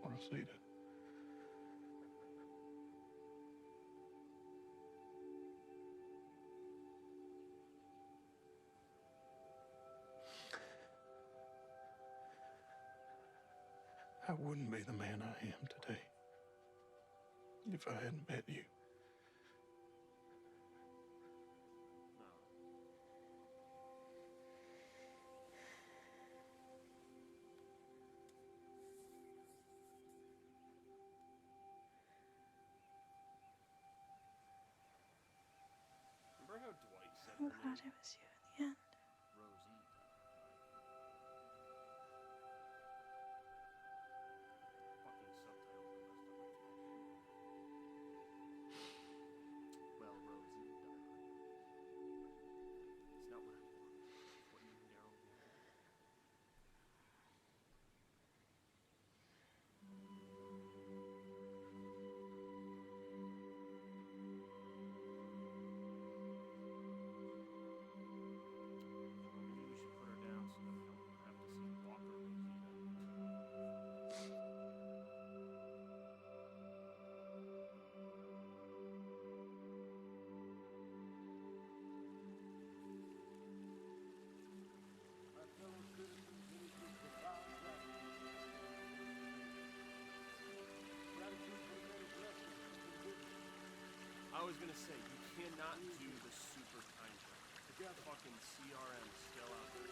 Rosita. I wouldn't be the man I am today if I hadn't met you. Remember how Dwight said I'm her glad name? it was you in the end. Rosita. Fucking subtitles are messed up like that. Well, Rosita. It's not what I want. It's what you and Daryl wanted. Maybe we should put her down so that we don't have to see Walker Rosita. I was gonna say, you cannot do the super time jump. Fucking CRM still out there.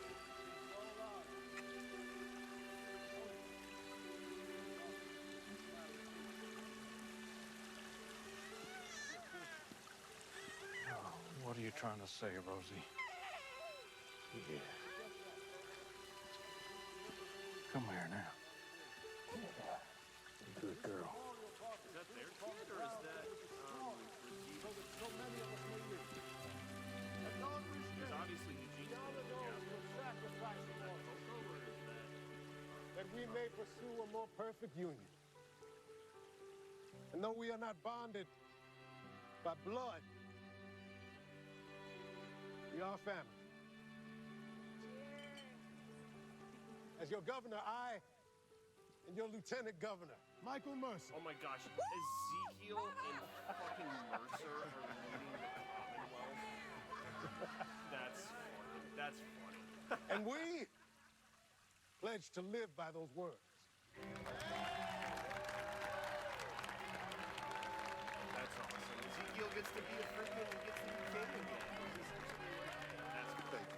Oh, what are you trying to say, Rosie? Yeah. Come here now. Good girl. Is that their kid or is that Because obviously Eugene's that we may pursue a more perfect union. And though we are not bonded by blood, we are family. As your governor, I and your lieutenant governor, Michael Mercer. Oh my gosh, Ezekiel and fucking Mercer are leading the Commonwealth. That's funny. And we pledge to live by those words. That's awesome. Ezekiel gets to be a freaking king again. That's great.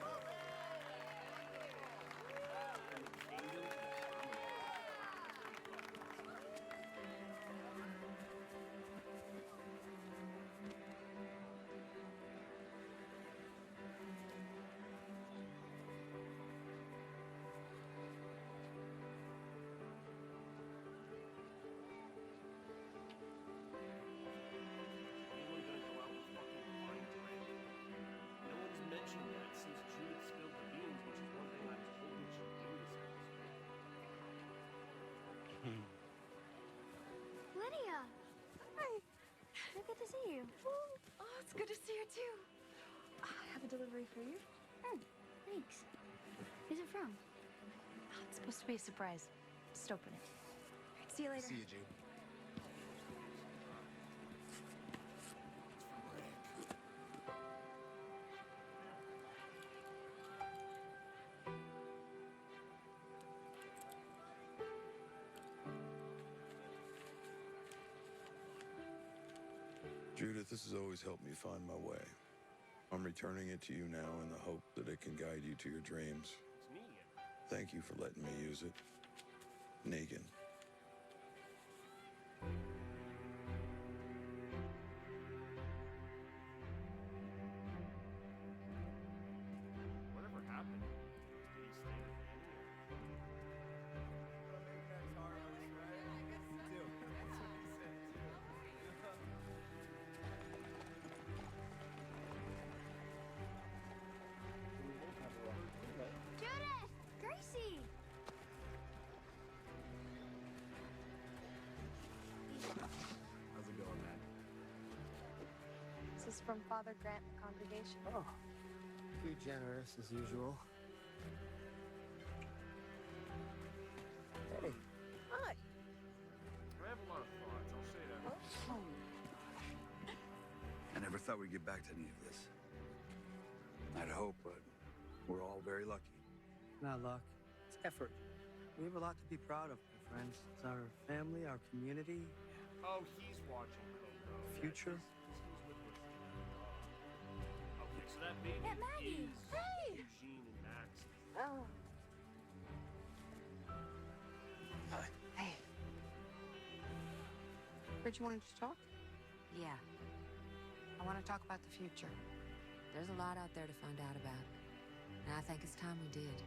And the good to see you. Oh, it's good to see you too. I have a delivery for you. Thanks. Who's it from? Oh, it's supposed to be a surprise. Just open it. See you later. See you, Jude. Judith, this has always helped me find my way. I'm returning it to you now in the hope that it can guide you to your dreams. It's Negan. Thank you for letting me use it. Negan. Whatever happened? Did he stay with Judith! Gracie! How's it going, man? This is from Father Grant, the congregation. Oh, too generous as usual. Hey. Hi. I have a lot of thoughts, I'll say that. I never thought we'd get back to any of this. I'd hope, but we're all very lucky. Not luck. It's effort. We have a lot to be proud of, my friends. It's our family, our community, Oh, he's watching Coco. future. He's with okay, so that baby Aunt Maggie! is Hey! Eugene and Max. Oh. Hi. Hey. Heard you wanted to talk? Yeah. I want to talk about the future. There's a lot out there to find out about. And I think it's time we did.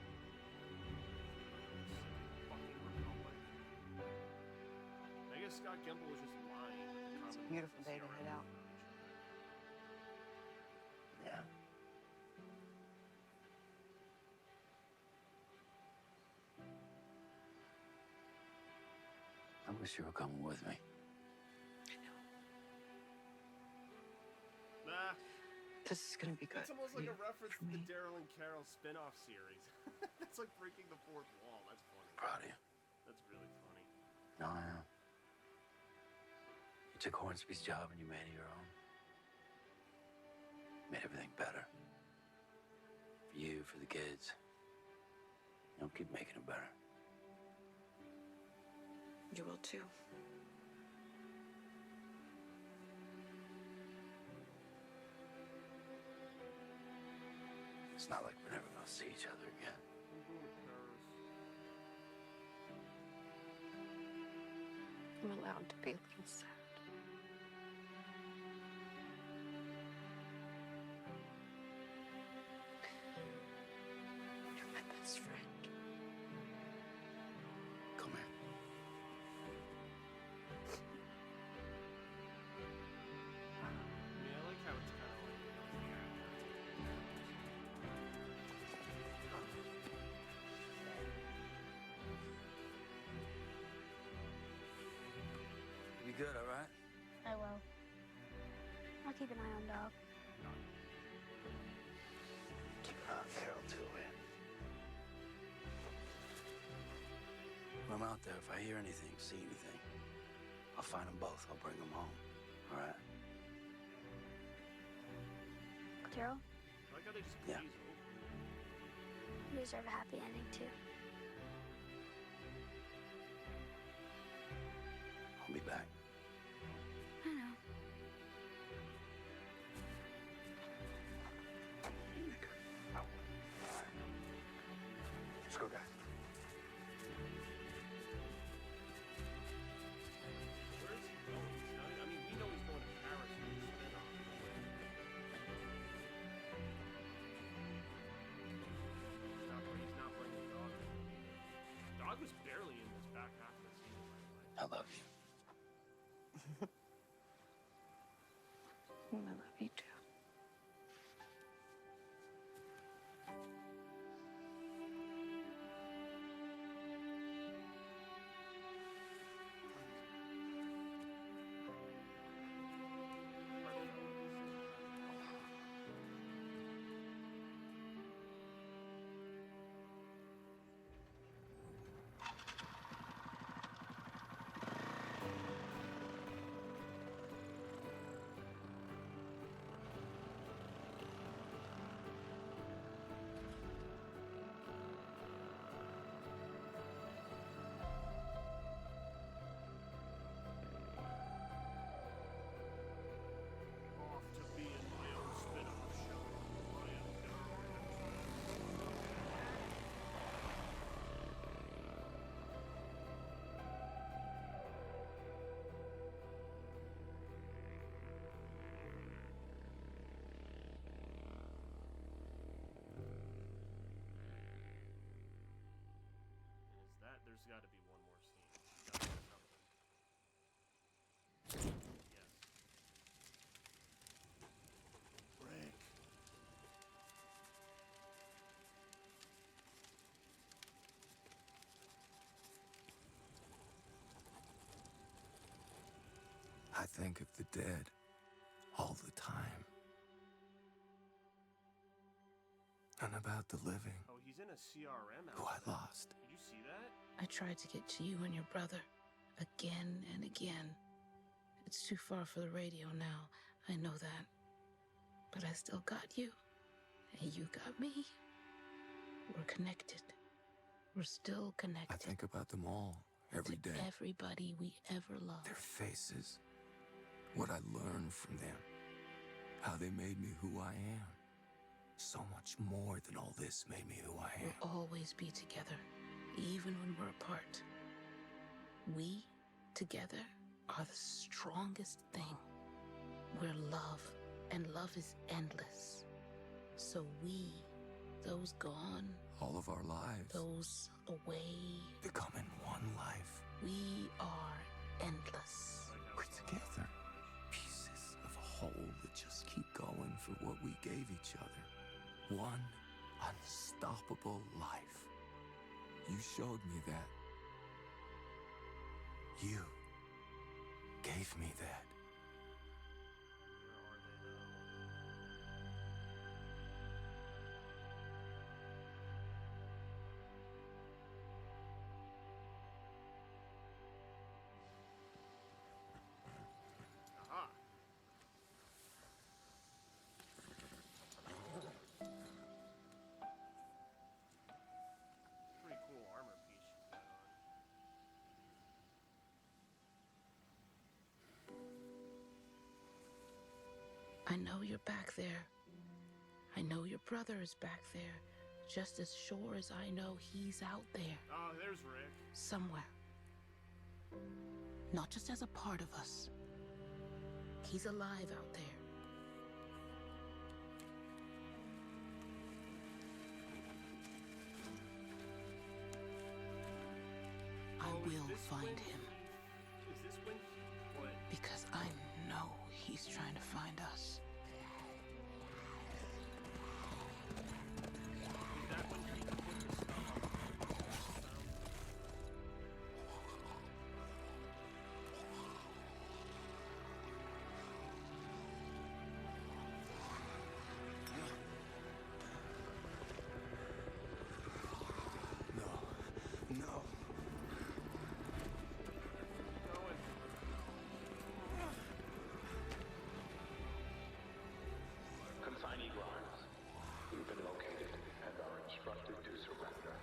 I guess Scott Gimple was just lying. It's a beautiful day to head out. Yeah. I wish you were coming with me. Nah. This is gonna be good. It's almost like You, a reference to for the me. Daryl and Carol spin-off series. That's like breaking the fourth wall. That's funny. Proud of you. That's really funny. No, I am. You took Hornsby's job and you made it your own. Made everything better. For you, for the kids. You'll keep making it better. You will too. It's not like we're never gonna see each other again. I'm allowed to be a little sad. You're my best friend. Come here. Yeah, I like how it's kind of You good, all right? I will. I'll keep an eye on Dog. Keep an eye on Carol, too, man. When I'm out there, if I hear anything, see anything, I'll find them both. I'll bring them home. All right? Daryl, I like how they just Yeah. glaze over. you deserve a happy ending too. I'll be back. I know. Let's go, guys. Where is he going? He's not, I mean, we know he's going to Paris for the spin-off. He's not bringing Dog. Dog was barely in this back half of the season, by the way. I love you. I love you too. there's got to be one more scene. Gotta be something. Yes. Rick. I think of the dead all the time. And about the living Oh, he's in a CRM who I lost. Did you see that? I tried to get to you and your brother again and again. It's too far for the radio now. I know that. But I still got you. And you got me. We're connected. We're still connected. I think about them all every day. Everybody we ever loved. Their faces. What I learned from them. How they made me who I am. So much more than all this made me who I am. We'll always be together, even when we're apart. We, together, are the strongest thing. We're love, and love is endless. So we, those gone, all of our lives, those away, become in one life. We are endless. We're together. Pieces of a whole that just keep going for what we gave each other. One unstoppable life. You showed me that. You gave me that. Aha. Pretty cool armor piece she's got on. I know you're back there. I know your brother is back there. Just as sure as I know he's out there. Oh, there's Rick. Somewhere. Not just as a part of us. He's alive out there. I will find him. Is this when what? Because I know he's trying to find us. Is that when he put the stuff on? No. Consignee Grimes, you've been located and are instructed to surrender.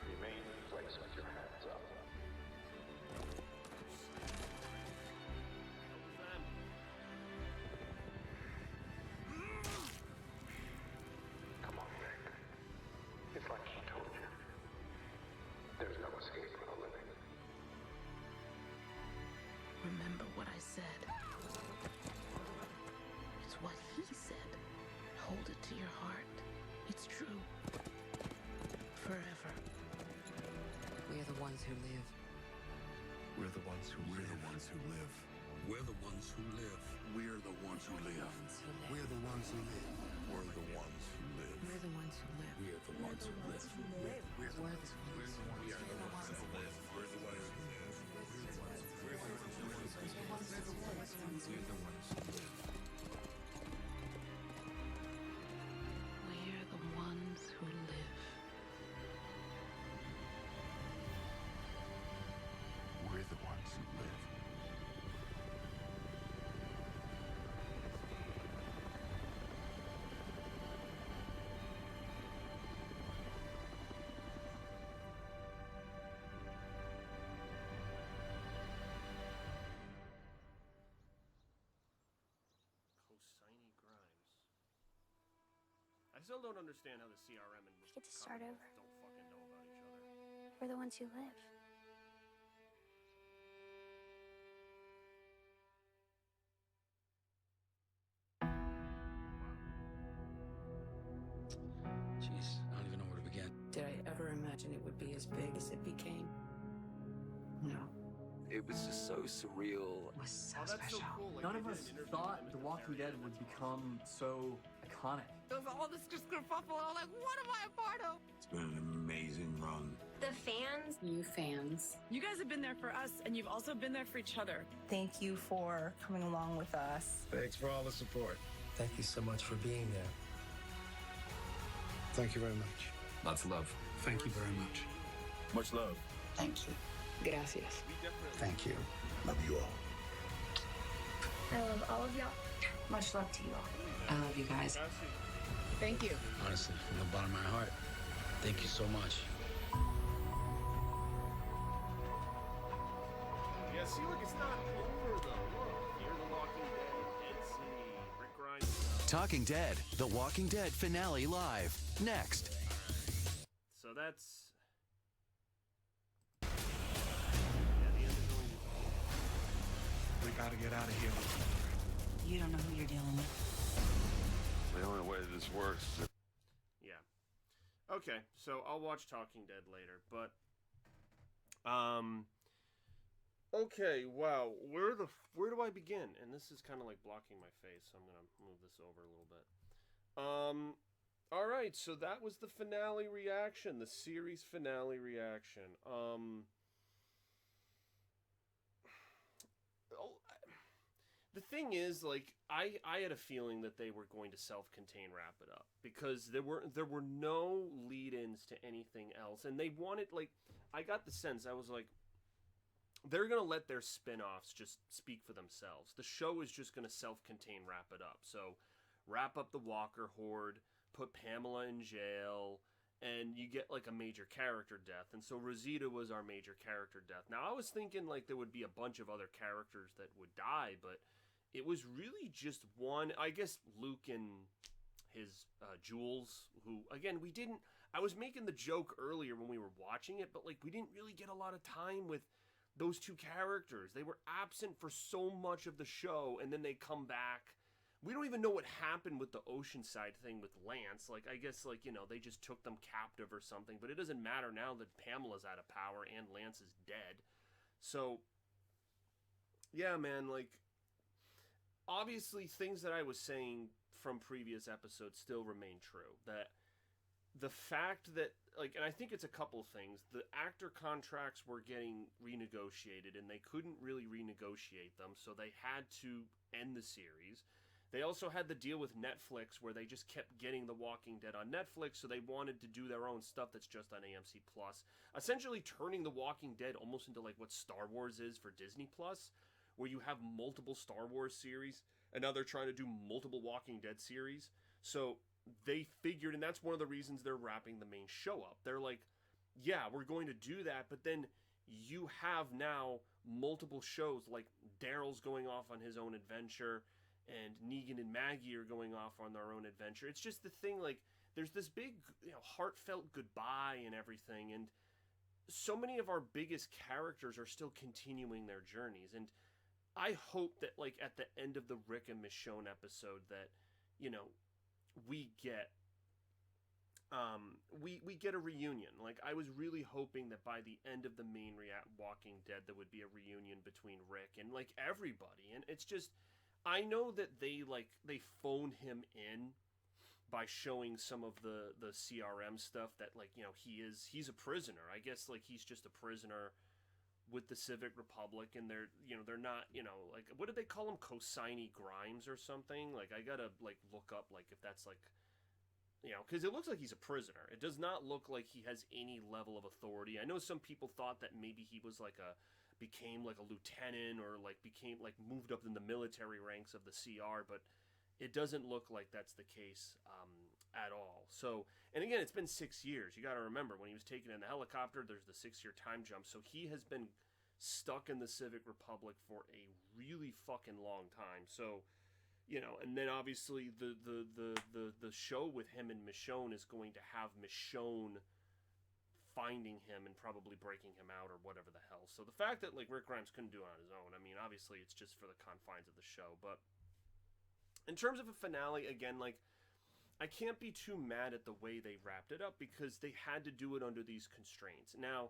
Remain in place with your hands up. Come on, Rick. It's like he told you. There's no escape for the living. Remember what I said. It's what he said. Hold it to your heart. It's true. Forever. We are the ones who live. We're the ones who live. We're the ones who live. We're the ones who live. We're the ones who live. We're the ones who live. We're the ones who live. We're the ones who live. We're the ones who live. We are the ones who live. We're the ones who live. We're the ones who live. We're the ones who live. We're the ones who live. We're the ones who live. Consignee Grimes. I still don't understand how the CRM and We get to start over. don't fucking know about each other. We're the ones who live. Jeez, I don't even know where to begin. Did I ever imagine it would be as big as it became? No. It was just so surreal. It was so that's so special. cool. Like, None they of did us an interview thought with The him at Walking very Dead end. would become so iconic. There was all this just kerfuffle, and I'm like, what am I a part of? It's been an amazing run. The fans. You fans. You guys have been there for us, and you've also been there for each other. Thank you for coming along with us. Thanks for all the support. Thank you so much for being there. Thank you very much. Lots of love. Thank you very much. Much love. Thank you. Gracias. Thank you. Love you all. I love all of y'all. Much love to you all. I love you guys. Thank you. Honestly, from the bottom of my heart, thank you so much. Yeah, see, look, it's not over though. Look, Fear the Walking Dead, Dead City, Rick Grimes. Talking Dead, The Walking Dead finale live. Next. So that's. Yeah, the end is going to. We gotta get out of here. You don't know who you're dealing with. The only way this works is... Yeah. Okay, so I'll watch Talking Dead later, but okay, wow. Where do I begin? And this is kind of like blocking my face, so I'm going to move this over a little bit. All right, so that was the finale reaction, the series finale reaction. The thing is, like, I had a feeling that they were going to self-contain wrap it up because there were no lead-ins to anything else, and they wanted, like, I got the sense, I was like, they're gonna let their spin-offs just speak for themselves. The show is just gonna self-contain wrap it up. So wrap up the Walker Horde, put Pamela in jail, and you get like a major character death. And so Rosita was our major character death. Now I was thinking like there would be a bunch of other characters that would die, but it was really just one. I guess Luke and his Jules, who again I was making the joke earlier when we were watching it, but like we didn't really get a lot of time with those two characters. They were absent for so much of the show, and then they come back. We don't even know what happened with the Oceanside thing with Lance. Like, I guess, like, you know, they just took them captive or something, but it doesn't matter now that Pamela's out of power and Lance is dead. So, yeah, man, like, obviously things that I was saying from previous episodes still remain true. That the fact that, like, and I think it's a couple things. The actor contracts were getting renegotiated, and they couldn't really renegotiate them, so they had to end the series. They also had the deal with Netflix where they just kept getting The Walking Dead on Netflix, so they wanted to do their own stuff that's just on AMC+. Essentially turning The Walking Dead almost into, like, what Star Wars is for Disney+, where you have multiple Star Wars series, and now they're trying to do multiple Walking Dead series. So they figured, and that's one of the reasons they're wrapping the main show up. They're like, yeah, we're going to do that, but then you have now multiple shows, like Daryl's going off on his own adventure, and Negan and Maggie are going off on their own adventure. It's just the thing, like, there's this big, you know, heartfelt goodbye and everything, and so many of our biggest characters are still continuing their journeys, and I hope that, like, at the end of the Rick and Michonne episode that, you know, we get we get a reunion. Like, I was really hoping that by the end of the main Walking Dead there would be a reunion between Rick and, like, everybody. And it's just, I know that they phone him in by showing some of the CRM stuff that, like, you know, he's a prisoner. I guess, like, he's just a prisoner with the Civic Republic, and they're not, you know, like, what did they call him? Cosigny Grimes or something? Like, I gotta, like, look up, like, if that's, like, you know, because it looks like he's a prisoner. It does not look like he has any level of authority. I know some people thought that maybe he was, like, became, like, a lieutenant, or, like, became, like, moved up in the military ranks of the CR, but it doesn't look like that's the case at all. So, and again, it's been 6 years. You got to remember, when he was taken in the helicopter, there's the 6-year time jump. So he has been stuck in the Civic Republic for a really fucking long time. So, you know, and then obviously the show with him and Michonne is going to have Michonne finding him and probably breaking him out or whatever the hell. So the fact that, like, Rick Grimes couldn't do it on his own, I mean, obviously it's just for the confines of the show. But in terms of a finale, again, like, I can't be too mad at the way they wrapped it up because they had to do it under these constraints. Now,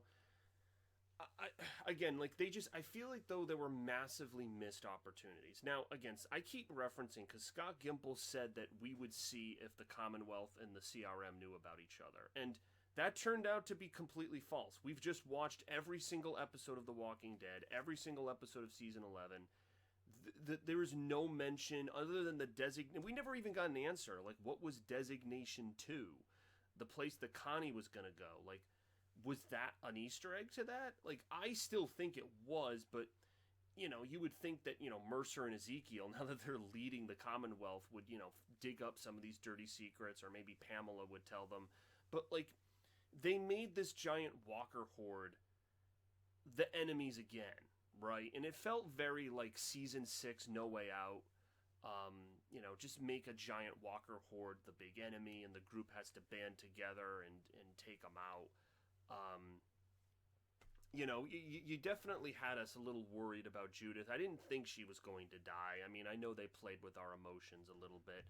again, like I feel like though there were massively missed opportunities. Now, again, I keep referencing because Scott Gimple said that we would see if the Commonwealth and the CRM knew about each other. And that turned out to be completely false. We've just watched every single episode of The Walking Dead, every single episode of Season 11. There is no mention other than the designation. We never even got an answer. Like, what was Designation 2? The place that Connie was going to go. Like, was that an Easter egg to that? Like, I still think it was, but, you know, you would think that, you know, Mercer and Ezekiel, now that they're leading the Commonwealth, would, you know, dig up some of these dirty secrets, or maybe Pamela would tell them. But, like, they made this giant walker horde the enemies again, right? And it felt very like Season 6, No Way Out. You know, just make a giant walker horde the big enemy, and the group has to band together and take them out. You know, you definitely had us a little worried about Judith. I didn't think she was going to die. I mean, I know they played with our emotions a little bit.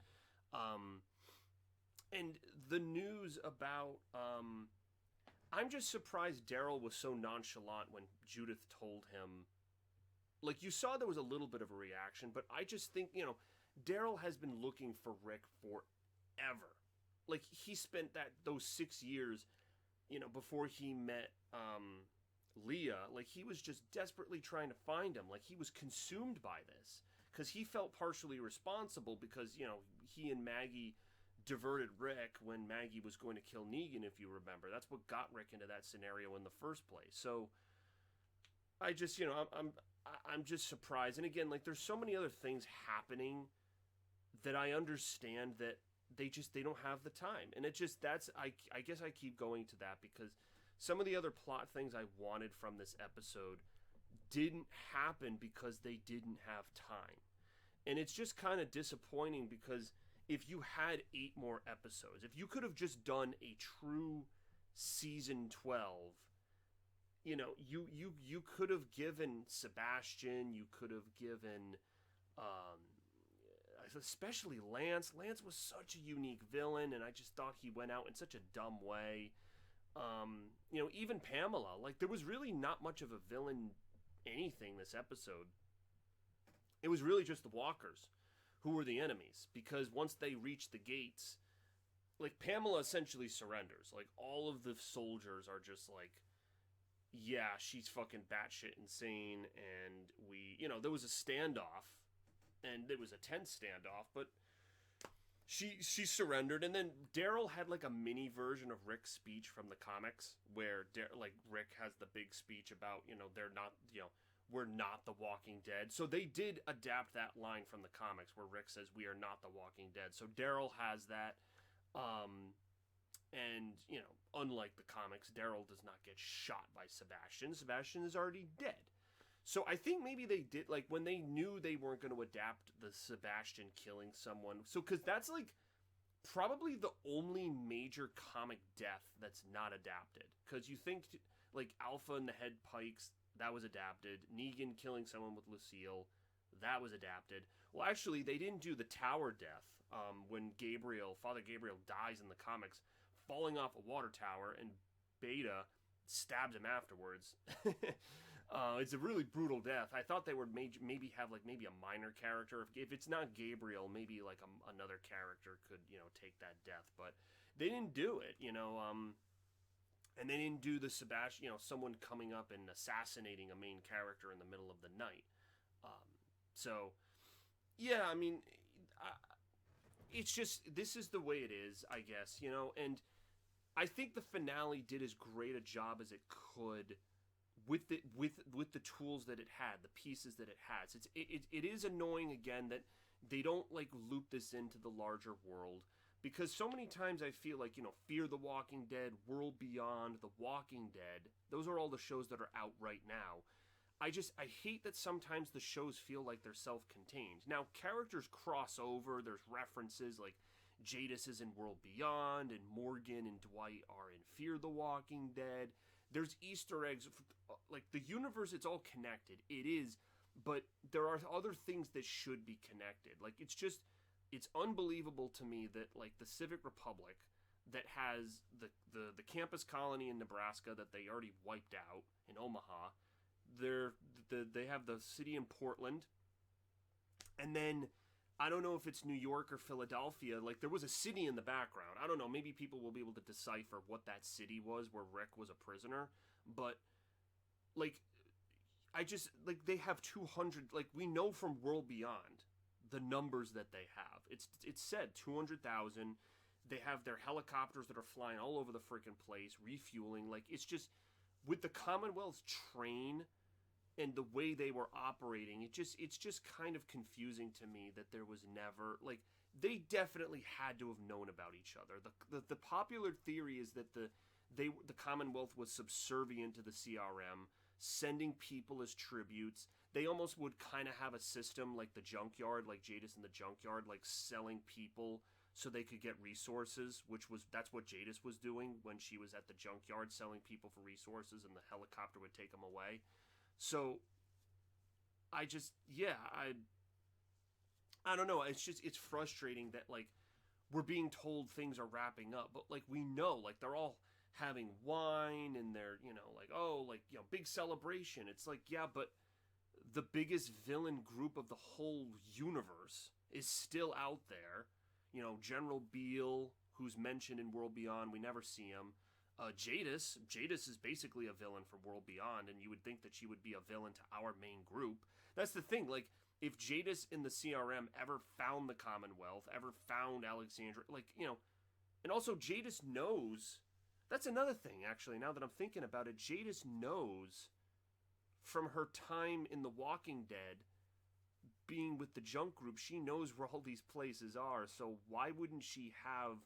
And the news about... I'm just surprised Daryl was so nonchalant when Judith told him. Like, you saw there was a little bit of a reaction, but I just think, you know, Daryl has been looking for Rick forever. Like, he spent those 6 years, you know, before he met Leah. Like, he was just desperately trying to find him. Like, he was consumed by this because he felt partially responsible because, you know, he and Maggie diverted Rick when Maggie was going to kill Negan, if you remember. That's what got Rick into that scenario in the first place. So I just, you know, I'm just surprised. And again, like, there's so many other things happening that I understand that they don't have the time. And it just, I guess I keep going to that because some of the other plot things I wanted from this episode didn't happen because they didn't have time. And it's just kind of disappointing because if you had 8 more episodes, if you could have just done a true season 12, you know, you could have given Sebastian, you could have given, especially Lance. Lance was such a unique villain, and I just thought he went out in such a dumb way. You know, even Pamela, like, there was really not much of a villain anything this episode. It was really just the walkers who were the enemies, because once they reach the gates, like, Pamela essentially surrenders. Like, all of the soldiers are just like, yeah, she's fucking batshit insane, and you know, there was a standoff, and it was a tense standoff, but she surrendered. And then Daryl had like a mini version of Rick's speech from the comics, where like Rick has the big speech about, you know, they're not, you know, we're not the Walking Dead. So they did adapt that line from the comics where Rick says, we are not the Walking Dead. So Daryl has that. And, you know, unlike the comics, Daryl does not get shot by Sebastian. Sebastian is already dead. So I think maybe they did, like, when they knew they weren't going to adapt the Sebastian killing someone. So, because that's, like, probably the only major comic death that's not adapted. Because you think, like, Alpha and the Head Pikes, that was adapted. Negan killing someone with Lucille, that was adapted. Well, actually, they didn't do the tower death when Father Gabriel dies in the comics, falling off a water tower, and Beta stabs him afterwards. It's a really brutal death. I thought they would maybe have like maybe a minor character. If it's not Gabriel, maybe like another character could, you know, take that death. But they didn't do it, you know. And they didn't do the Sebastian, you know, someone coming up and assassinating a main character in the middle of the night. So, yeah, I mean, it's just, this is the way it is, I guess, you know. And I think the finale did as great a job as it could with the tools that it had, the pieces that it has. It is annoying, again, that they don't, like, loop this into the larger world. Because so many times I feel like, you know, Fear the Walking Dead, World Beyond, The Walking Dead, those are all the shows that are out right now. I hate that sometimes the shows feel like they're self-contained. Now, characters cross over, there's references, like Jadis is in World Beyond, and Morgan and Dwight are in Fear the Walking Dead. There's Easter eggs, like, the universe, it's all connected. It is, but there are other things that should be connected. Like, it's just... it's unbelievable to me that like the Civic Republic that has the campus colony in Nebraska that they already wiped out in Omaha, they have the city in Portland, and then I don't know if it's New York or Philadelphia. Like, there was a city in the background. I don't know. Maybe people will be able to decipher what that city was where Rick was a prisoner. But, like, I just, like, they have 200, like, we know from World Beyond the numbers that they have. It's said 200,000. They have their helicopters that are flying all over the freaking place, refueling. Like, it's just, with the Commonwealth train and the way they were operating, it's just kind of confusing to me that there was never, like, they definitely had to have known about each other. The popular theory is that the Commonwealth was subservient to the CRM, sending people as tributes. They almost would kind of have a system like the Junkyard, like Jadis in the Junkyard, like selling people so they could get resources, that's what Jadis was doing when she was at the Junkyard, selling people for resources, and the helicopter would take them away. So, I don't know. It's frustrating that, like, we're being told things are wrapping up, but, like, we know, like, they're all having wine and they're, like, oh, like, big celebration. It's like, yeah, but the biggest villain group of the whole universe is still out there. General Beale, who's mentioned in World Beyond, we never see him. Jadis is basically a villain for World Beyond, and you would think that she would be a villain to our main group. That's the thing, like, if Jadis in the CRM ever found the Commonwealth, ever found Alexandria, like, and also Jadis knows, that's another thing, actually, now that I'm thinking about it, Jadis knows from her time in The Walking Dead, being with the junk group, she knows where all these places are, so why wouldn't she have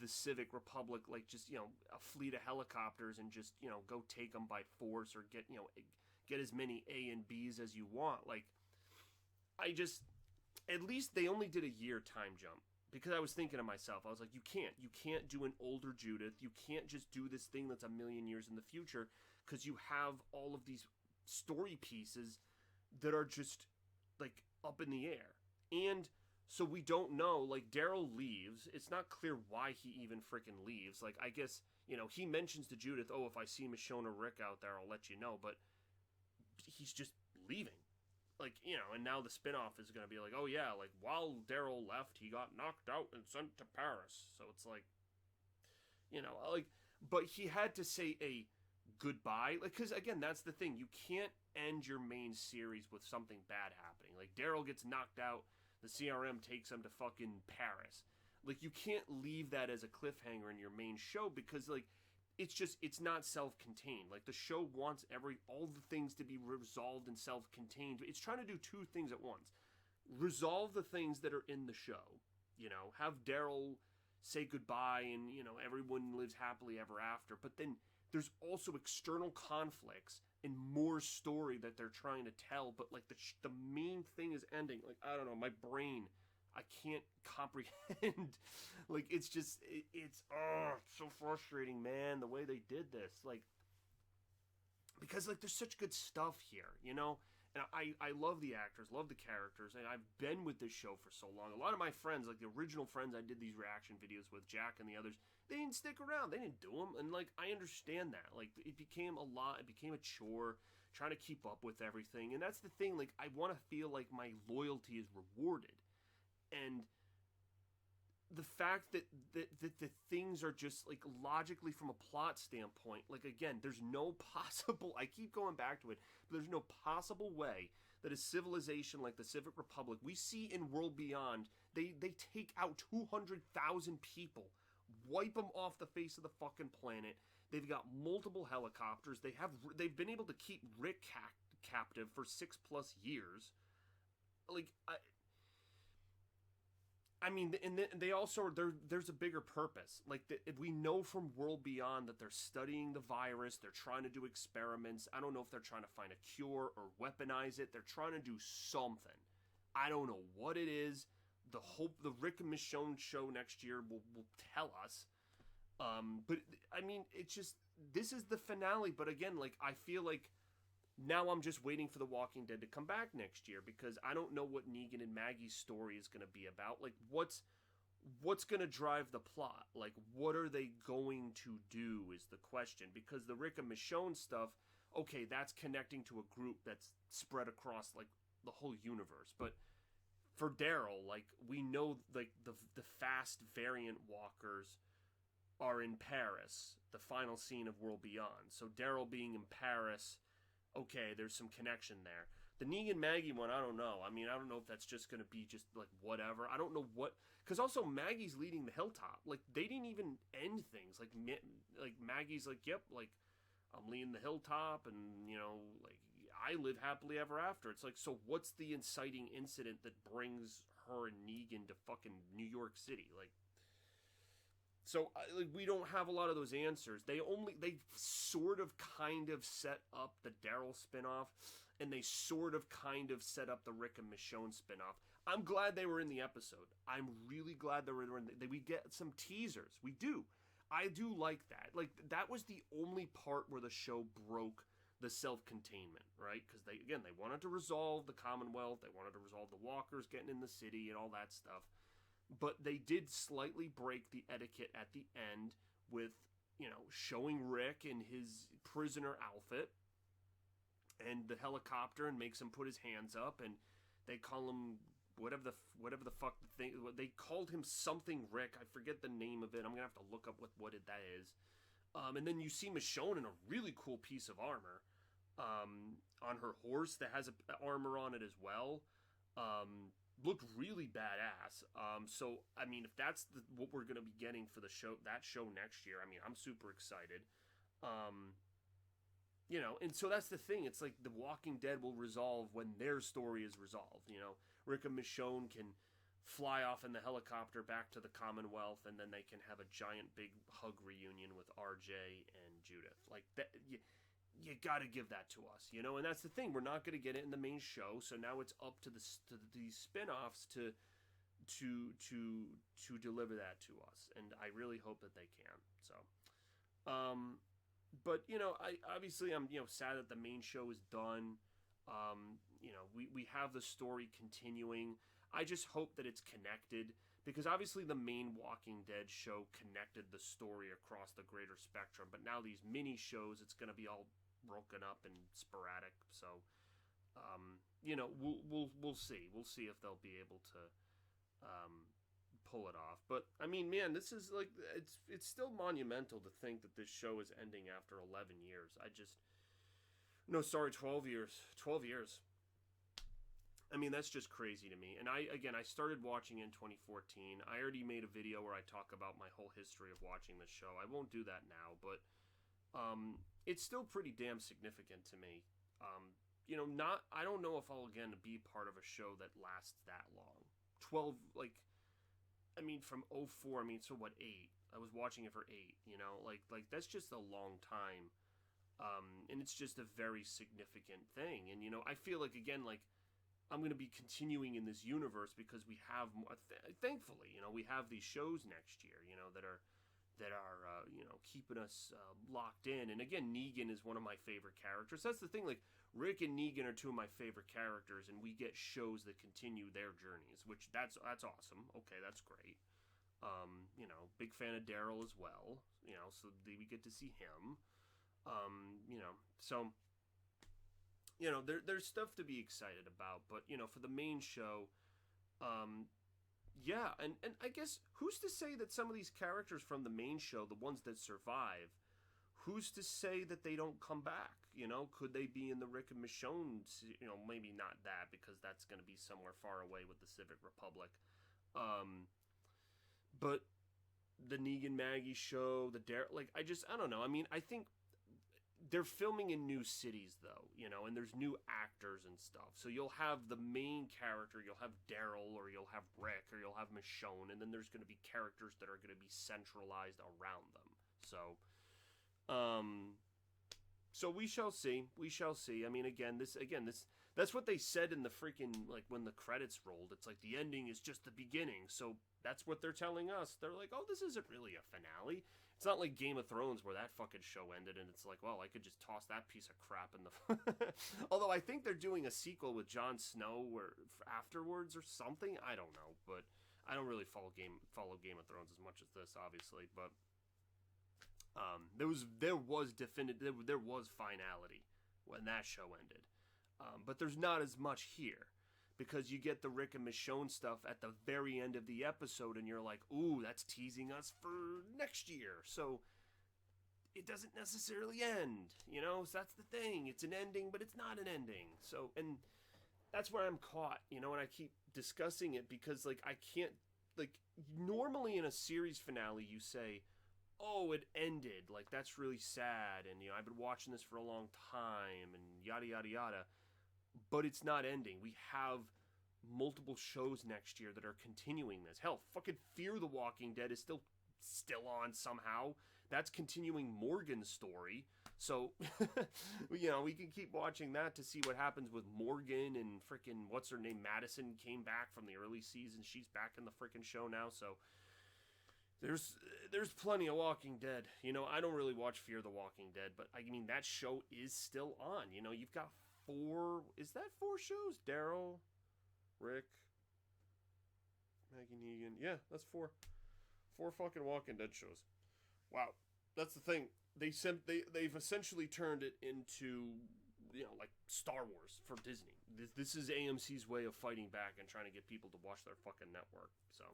the Civic Republic, like, just, a fleet of helicopters and just, go take them by force, or get as many A and B's as you want? Like, at least they only did a year time jump, because I was thinking to myself, I was like, you can't do an older Judith, you can't just do this thing that's a million years in the future, because you have all of these story pieces that are just, like, up in the air. And so we don't know, like, Daryl leaves. It's not clear why he even freaking leaves. Like, I guess, he mentions to Judith, oh, if I see Michonne or Rick out there, I'll let you know. But he's just leaving. Like, and now the spinoff is going to be like, oh, yeah, like, while Daryl left, he got knocked out and sent to Paris. So it's like, like, but he had to say a goodbye. Like, because, again, that's the thing. You can't end your main series with something bad happening. Like, Daryl gets knocked out. The CRM takes him to fucking Paris. Like, you can't leave that as a cliffhanger in your main show, because, like, it's not self-contained. Like, the show wants all the things to be resolved and self-contained. It's trying to do two things at once. Resolve the things that are in the show. Have Daryl say goodbye and, everyone lives happily ever after. But then there's also external conflicts and more story that they're trying to tell, but, like, the main thing is ending. Like, I don't know, my brain, I can't comprehend. Like, it's just, it's so frustrating, man, the way they did this. Like, because, like, there's such good stuff here, And I love the actors, love the characters, and I've been with this show for so long. A lot of my friends, like the original friends I did these reaction videos with, Jack and the others, they didn't stick around. They didn't do them. And, like, I understand that. Like, it became a lot. It became a chore trying to keep up with everything. And that's the thing. Like, I want to feel like my loyalty is rewarded. And the fact that the things are just, like, logically from a plot standpoint, like, again, there's no possible, I keep going back to it, but there's no possible way that a civilization like the Civic Republic, we see in World Beyond, they take out 200,000 people, wipe them off the face of the fucking planet. They've got multiple helicopters. They've been able to keep Rick captive for 6+ years. Like, I mean, and they also, there's a bigger purpose. Like, if we know from World Beyond that they're studying the virus, they're trying to do experiments. I don't know if they're trying to find a cure or weaponize it. They're trying to do something. I don't know what it is. The Rick and Michonne show next year will tell us. But, I mean, it's just, this is the finale. But again, like, I feel like Now I'm just waiting for The Walking Dead to come back next year, because I don't know what Negan and Maggie's story is going to be about. Like, what's going to drive the plot? Like, what are they going to do is the question. Because the Rick and Michonne stuff, okay, that's connecting to a group that's spread across, like, the whole universe. But for Daryl, like, we know, like, the fast variant walkers are in Paris, the final scene of World Beyond. So Daryl being in Paris, okay, there's some connection there. The Negan Maggie one, I don't know. I mean, I don't know if that's just going to be just, like, whatever. I don't know what... Because also, Maggie's leading the Hilltop. Like, they didn't even end things. Like Maggie's like, yep, like, I'm leading the Hilltop, and, you know, like, I live happily ever after. It's like, so what's the inciting incident that brings her and Negan to fucking New York City? Like, so, like, we don't have a lot of those answers. They sort of kind of set up the Daryl spinoff, and they sort of kind of set up the Rick and Michonne spinoff. I'm glad they were in the episode. I'm really glad they were in we get some teasers. We do. I do like that. Like, that was the only part where the show broke the self-containment, right? Because they wanted to resolve the Commonwealth. They wanted to resolve the walkers getting in the city and all that stuff. But they did slightly break the etiquette at the end with, you know, showing Rick in his prisoner outfit and the helicopter, and makes him put his hands up, and they call him whatever the fuck the thing, they called him something Rick. I forget the name of it. I'm gonna have to look up what that is. And then you see Michonne in a really cool piece of armor on her horse that has armor on it as well. Looked really badass. So, I mean, if that's what we're going to be getting for that show next year, I mean, I'm super excited. You know, and so that's the thing. It's like The Walking Dead will resolve when their story is resolved. You know, Rick and Michonne can fly off in the helicopter back to the Commonwealth, and then they can have a giant big hug reunion with RJ and Judith. Like, that, you got to give that to us, you know? And that's the thing. We're not going to get it in the main show, so now it's up to these spin-offs to deliver that to us, and I really hope that they can. So, but, you know, I'm sad that the main show is done. You know, we have the story continuing. I just hope that it's connected, because obviously the main Walking Dead show connected the story across the greater spectrum, but now these mini shows, it's going to be all broken up and sporadic. So, you know, we'll see. We'll see if they'll be able to pull it off. But I mean, man, this is like, it's still monumental to think that this show is ending after 11 years. 12 years. 12 years. I mean, that's just crazy to me. And I started watching in 2014. I already made a video where I talk about my whole history of watching this show. I won't do that now, but it's still pretty damn significant to me. You know, I don't know if I'll again be part of a show that lasts that long. 12, like, I mean, from 04, I mean, so what, 8? I was watching it for 8, you know? Like that's just a long time. And it's just a very significant thing. And, you know, I feel like, again, like, I'm going to be continuing in this universe because we have more, thankfully, you know, we have these shows next year, you know, that are you know, keeping us locked in. And again, Negan is one of my favorite characters. That's the thing, like, Rick and Negan are two of my favorite characters, and we get shows that continue their journeys, which that's awesome. Okay, that's great. You know, big fan of Daryl as well, you know, so we get to see him. You know, so, you know, there's stuff to be excited about, but, you know, for the main show, yeah, and I guess, who's to say that some of these characters from the main show, the ones that survive, who's to say that they don't come back, you know? Could they be in the Rick and Michonne, you know, maybe not that, because that's going to be somewhere far away with the Civic Republic, but the Negan Maggie show, like, I don't know, I mean, I think they're filming in new cities, though, you know, and there's new actors and stuff. So you'll have the main character, you'll have Daryl, or you'll have Rick, or you'll have Michonne, and then there's going to be characters that are going to be centralized around them. So, so we shall see. We shall see. I mean, that's what they said in the freaking, like, when the credits rolled. It's like, the ending is just the beginning. So that's what they're telling us. They're like, oh, this isn't really a finale. It's not like Game of Thrones where that fucking show ended and it's like, well, I could just toss that piece of crap in the... Although I think they're doing a sequel with Jon Snow afterwards or something. I don't know, but I don't really follow Game of Thrones as much as this, obviously. But there was finality when that show ended. But there's not as much here. Because you get the Rick and Michonne stuff at the very end of the episode, and you're like, ooh, that's teasing us for next year. So it doesn't necessarily end, you know? So that's the thing. It's an ending, but it's not an ending. So, and that's where I'm caught, you know, and I keep discussing it because, like, I can't, like, normally in a series finale, you say, oh, it ended. Like, that's really sad, and, you know, I've been watching this for a long time, and yada, yada, yada. But it's not ending. We have multiple shows next year that are continuing this. Hell, fucking Fear the Walking Dead is still on somehow. That's continuing Morgan's story. So, you know, we can keep watching that to see what happens with Morgan and frickin' what's her name, Madison came back from the early season. She's back in the frickin' show now. So there's plenty of Walking Dead. You know, I don't really watch Fear the Walking Dead, but I mean that show is still on. You know, you've got four shows? Daryl, Rick, Maggie Negan. Yeah, that's four fucking Walking Dead shows. Wow, that's the thing. They've essentially turned it into, you know, like Star Wars for Disney. This is AMC's way of fighting back and trying to get people to watch their fucking network. So,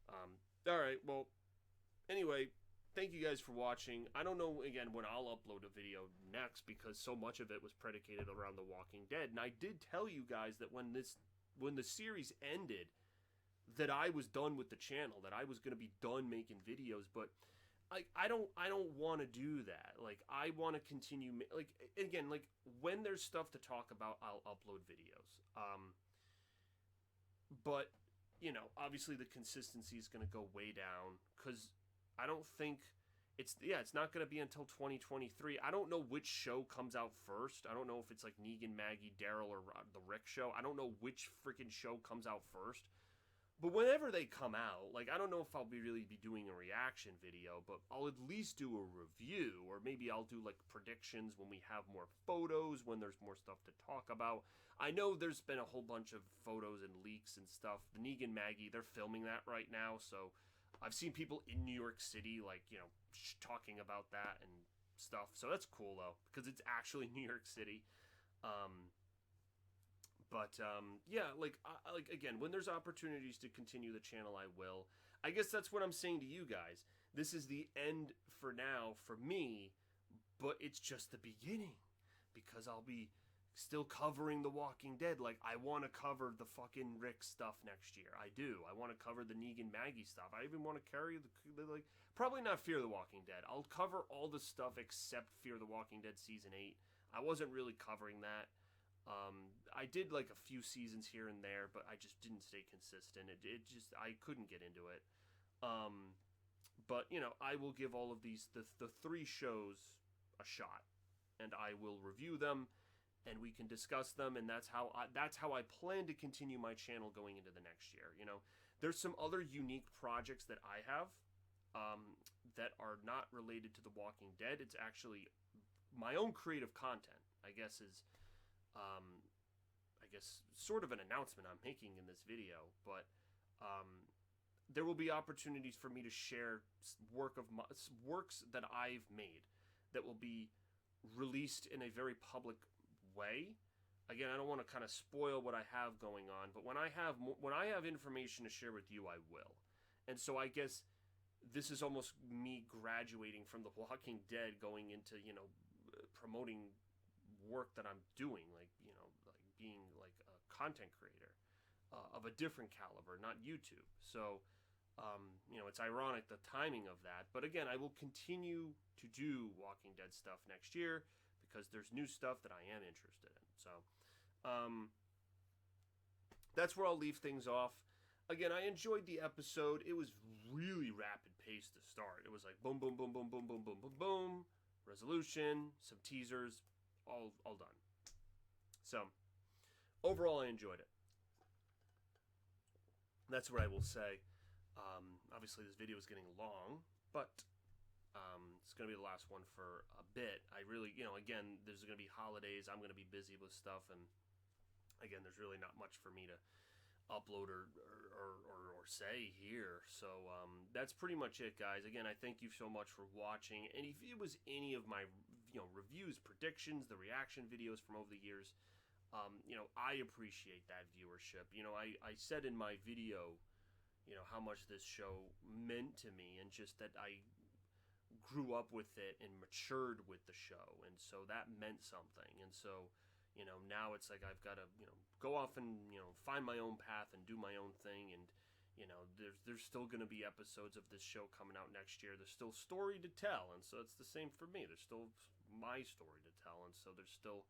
all right. Well, anyway. Thank you guys for watching. I don't know, again, when I'll upload a video next because so much of it was predicated around The Walking Dead. And I did tell you guys that when the series ended, that I was done with the channel, that I was going to be done making videos. But I don't want to do that. Like, I want to continue, like, again, like, when there's stuff to talk about, I'll upload videos. But, you know, obviously the consistency is going to go way down because I don't think it's not going to be until 2023. I don't know which show comes out first. I don't know if it's like Negan, Maggie, Daryl, or the Rick show. I don't know which freaking show comes out first. But whenever they come out, like, I don't know if I'll really be doing a reaction video, but I'll at least do a review, or maybe I'll do like predictions when we have more photos, when there's more stuff to talk about. I know there's been a whole bunch of photos and leaks and stuff. The Negan, Maggie, they're filming that right now, so I've seen people in New York City, like, you know, talking about that and stuff. So that's cool, though, because it's actually New York City. Yeah, like, again, when there's opportunities to continue the channel, I will. I guess that's what I'm saying to you guys. This is the end for now for me, but it's just the beginning, because I'll be still covering The Walking Dead. Like, I want to cover the fucking Rick stuff next year. I do. I want to cover the Negan Maggie stuff. I even want to carry the like, probably not Fear the Walking Dead. I'll cover all the stuff except Fear the Walking Dead Season 8. I wasn't really covering that. I did like a few seasons here and there, but I just didn't stay consistent. I couldn't get into it. But, you know, I will give all of these, the three shows a shot, and I will review them, and we can discuss them, and that's how I plan to continue my channel going into the next year. You know, there's some other unique projects that I have that are not related to The Walking Dead. It's actually my own creative content, I guess, is sort of an announcement I'm making in this video. But there will be opportunities for me to share works that I've made that will be released in a very public way. Again, I don't want to kind of spoil what I have going on, but when I have information to share with you, I will. And so I guess this is almost me graduating from The Walking Dead, going into, you know, promoting work that I'm doing, like, you know, like being like a content creator of a different caliber, not YouTube. So, you know, it's ironic the timing of that. But again, I will continue to do Walking Dead stuff next year, because there's new stuff that I am interested in. So, that's where I'll leave things off. Again, I enjoyed the episode. It was really rapid pace to start. It was like boom, boom, boom, boom, boom, boom, boom, boom, boom, resolution, some teasers, all done. So, overall, I enjoyed it. That's what I will say. Obviously, this video is getting long, but It's going to be the last one for a bit. I really, again, there's going to be holidays. I'm going to be busy with stuff, and again, there's really not much for me to upload or say here. So that's pretty much it, guys. Again, I thank you so much for watching. And if it was any of my reviews, predictions, the reaction videos from over the years, I appreciate that viewership. I said in my video, how much this show meant to me, and just that I grew up with it and matured with the show, and so that meant something. And so now it's like I've got to go off and find my own path and do my own thing. And there's still going to be episodes of this show coming out next year. There's still story to tell, and so it's the same for me. There's still my story to tell, and so there's still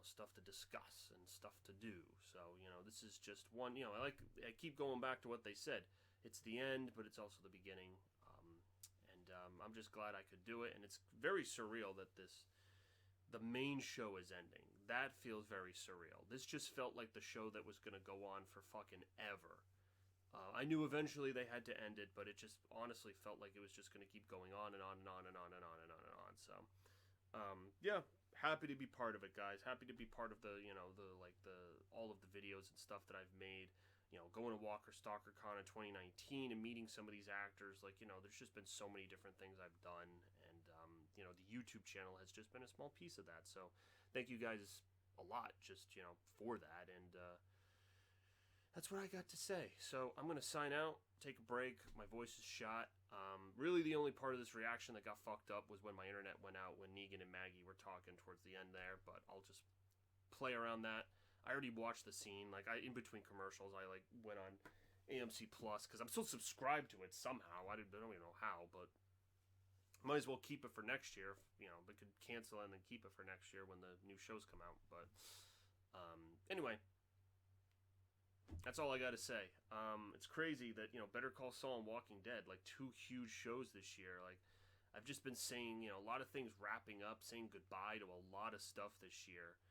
stuff to discuss and stuff to do. So this is just one. I keep going back to what they said. It's the end, but it's also the beginning. I'm just glad I could do it, and it's very surreal that the main show is ending. That feels very surreal. This just felt like the show that was going to go on for fucking ever. I knew eventually they had to end it, but it just honestly felt like it was just going to keep going on and on and on and on and on and on and on. So, yeah, happy to be part of it, guys. Happy to be part of the all of the videos and stuff that I've made. Going to Walker Stalker Con in 2019 and meeting some of these actors. There's just been so many different things I've done, and the YouTube channel has just been a small piece of that. So, thank you guys a lot, just for that, and that's what I got to say. So I'm gonna sign out, take a break. My voice is shot. Really, the only part of this reaction that got fucked up was when my internet went out when Negan and Maggie were talking towards the end there. But I'll just play around that. I already watched the scene. In between commercials, I went on AMC Plus because I'm still subscribed to it somehow. I don't even know how, but might as well keep it for next year. We could cancel and then keep it for next year when the new shows come out. But anyway, that's all I got to say. It's crazy that Better Call Saul and Walking Dead, two huge shows this year. I've just been saying a lot of things wrapping up, saying goodbye to a lot of stuff this year.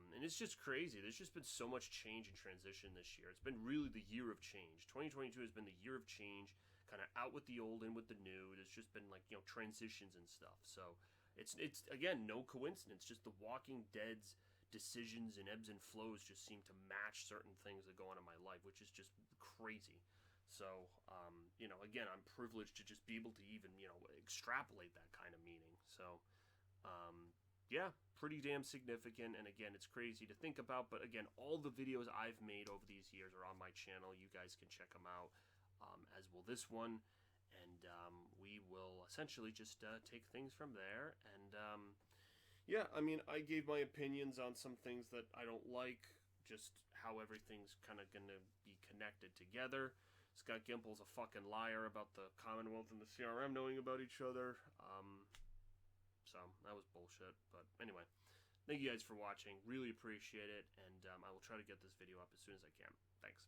And it's just crazy. There's just been so much change and transition this year. It's been really the year of change. 2022 has been the year of change, kind of out with the old, in with the new. There's just been transitions and stuff. So it's again, no coincidence. Just the Walking Dead's decisions and ebbs and flows just seem to match certain things that go on in my life, which is just crazy. So, again, I'm privileged to just be able to even, extrapolate that kind of meaning. So, yeah, pretty damn significant. And again, it's crazy to think about. But again, all the videos I've made over these years are on my channel. You guys can check them out, as will this one. And we will essentially just take things from there. And yeah, I gave my opinions on some things that I don't like, just how everything's kind of going to be connected together. Scott Gimple's a fucking liar about the Commonwealth and the CRM knowing about each other. So that was bullshit. But anyway, thank you guys for watching. Really appreciate it. And I will try to get this video up as soon as I can. Thanks.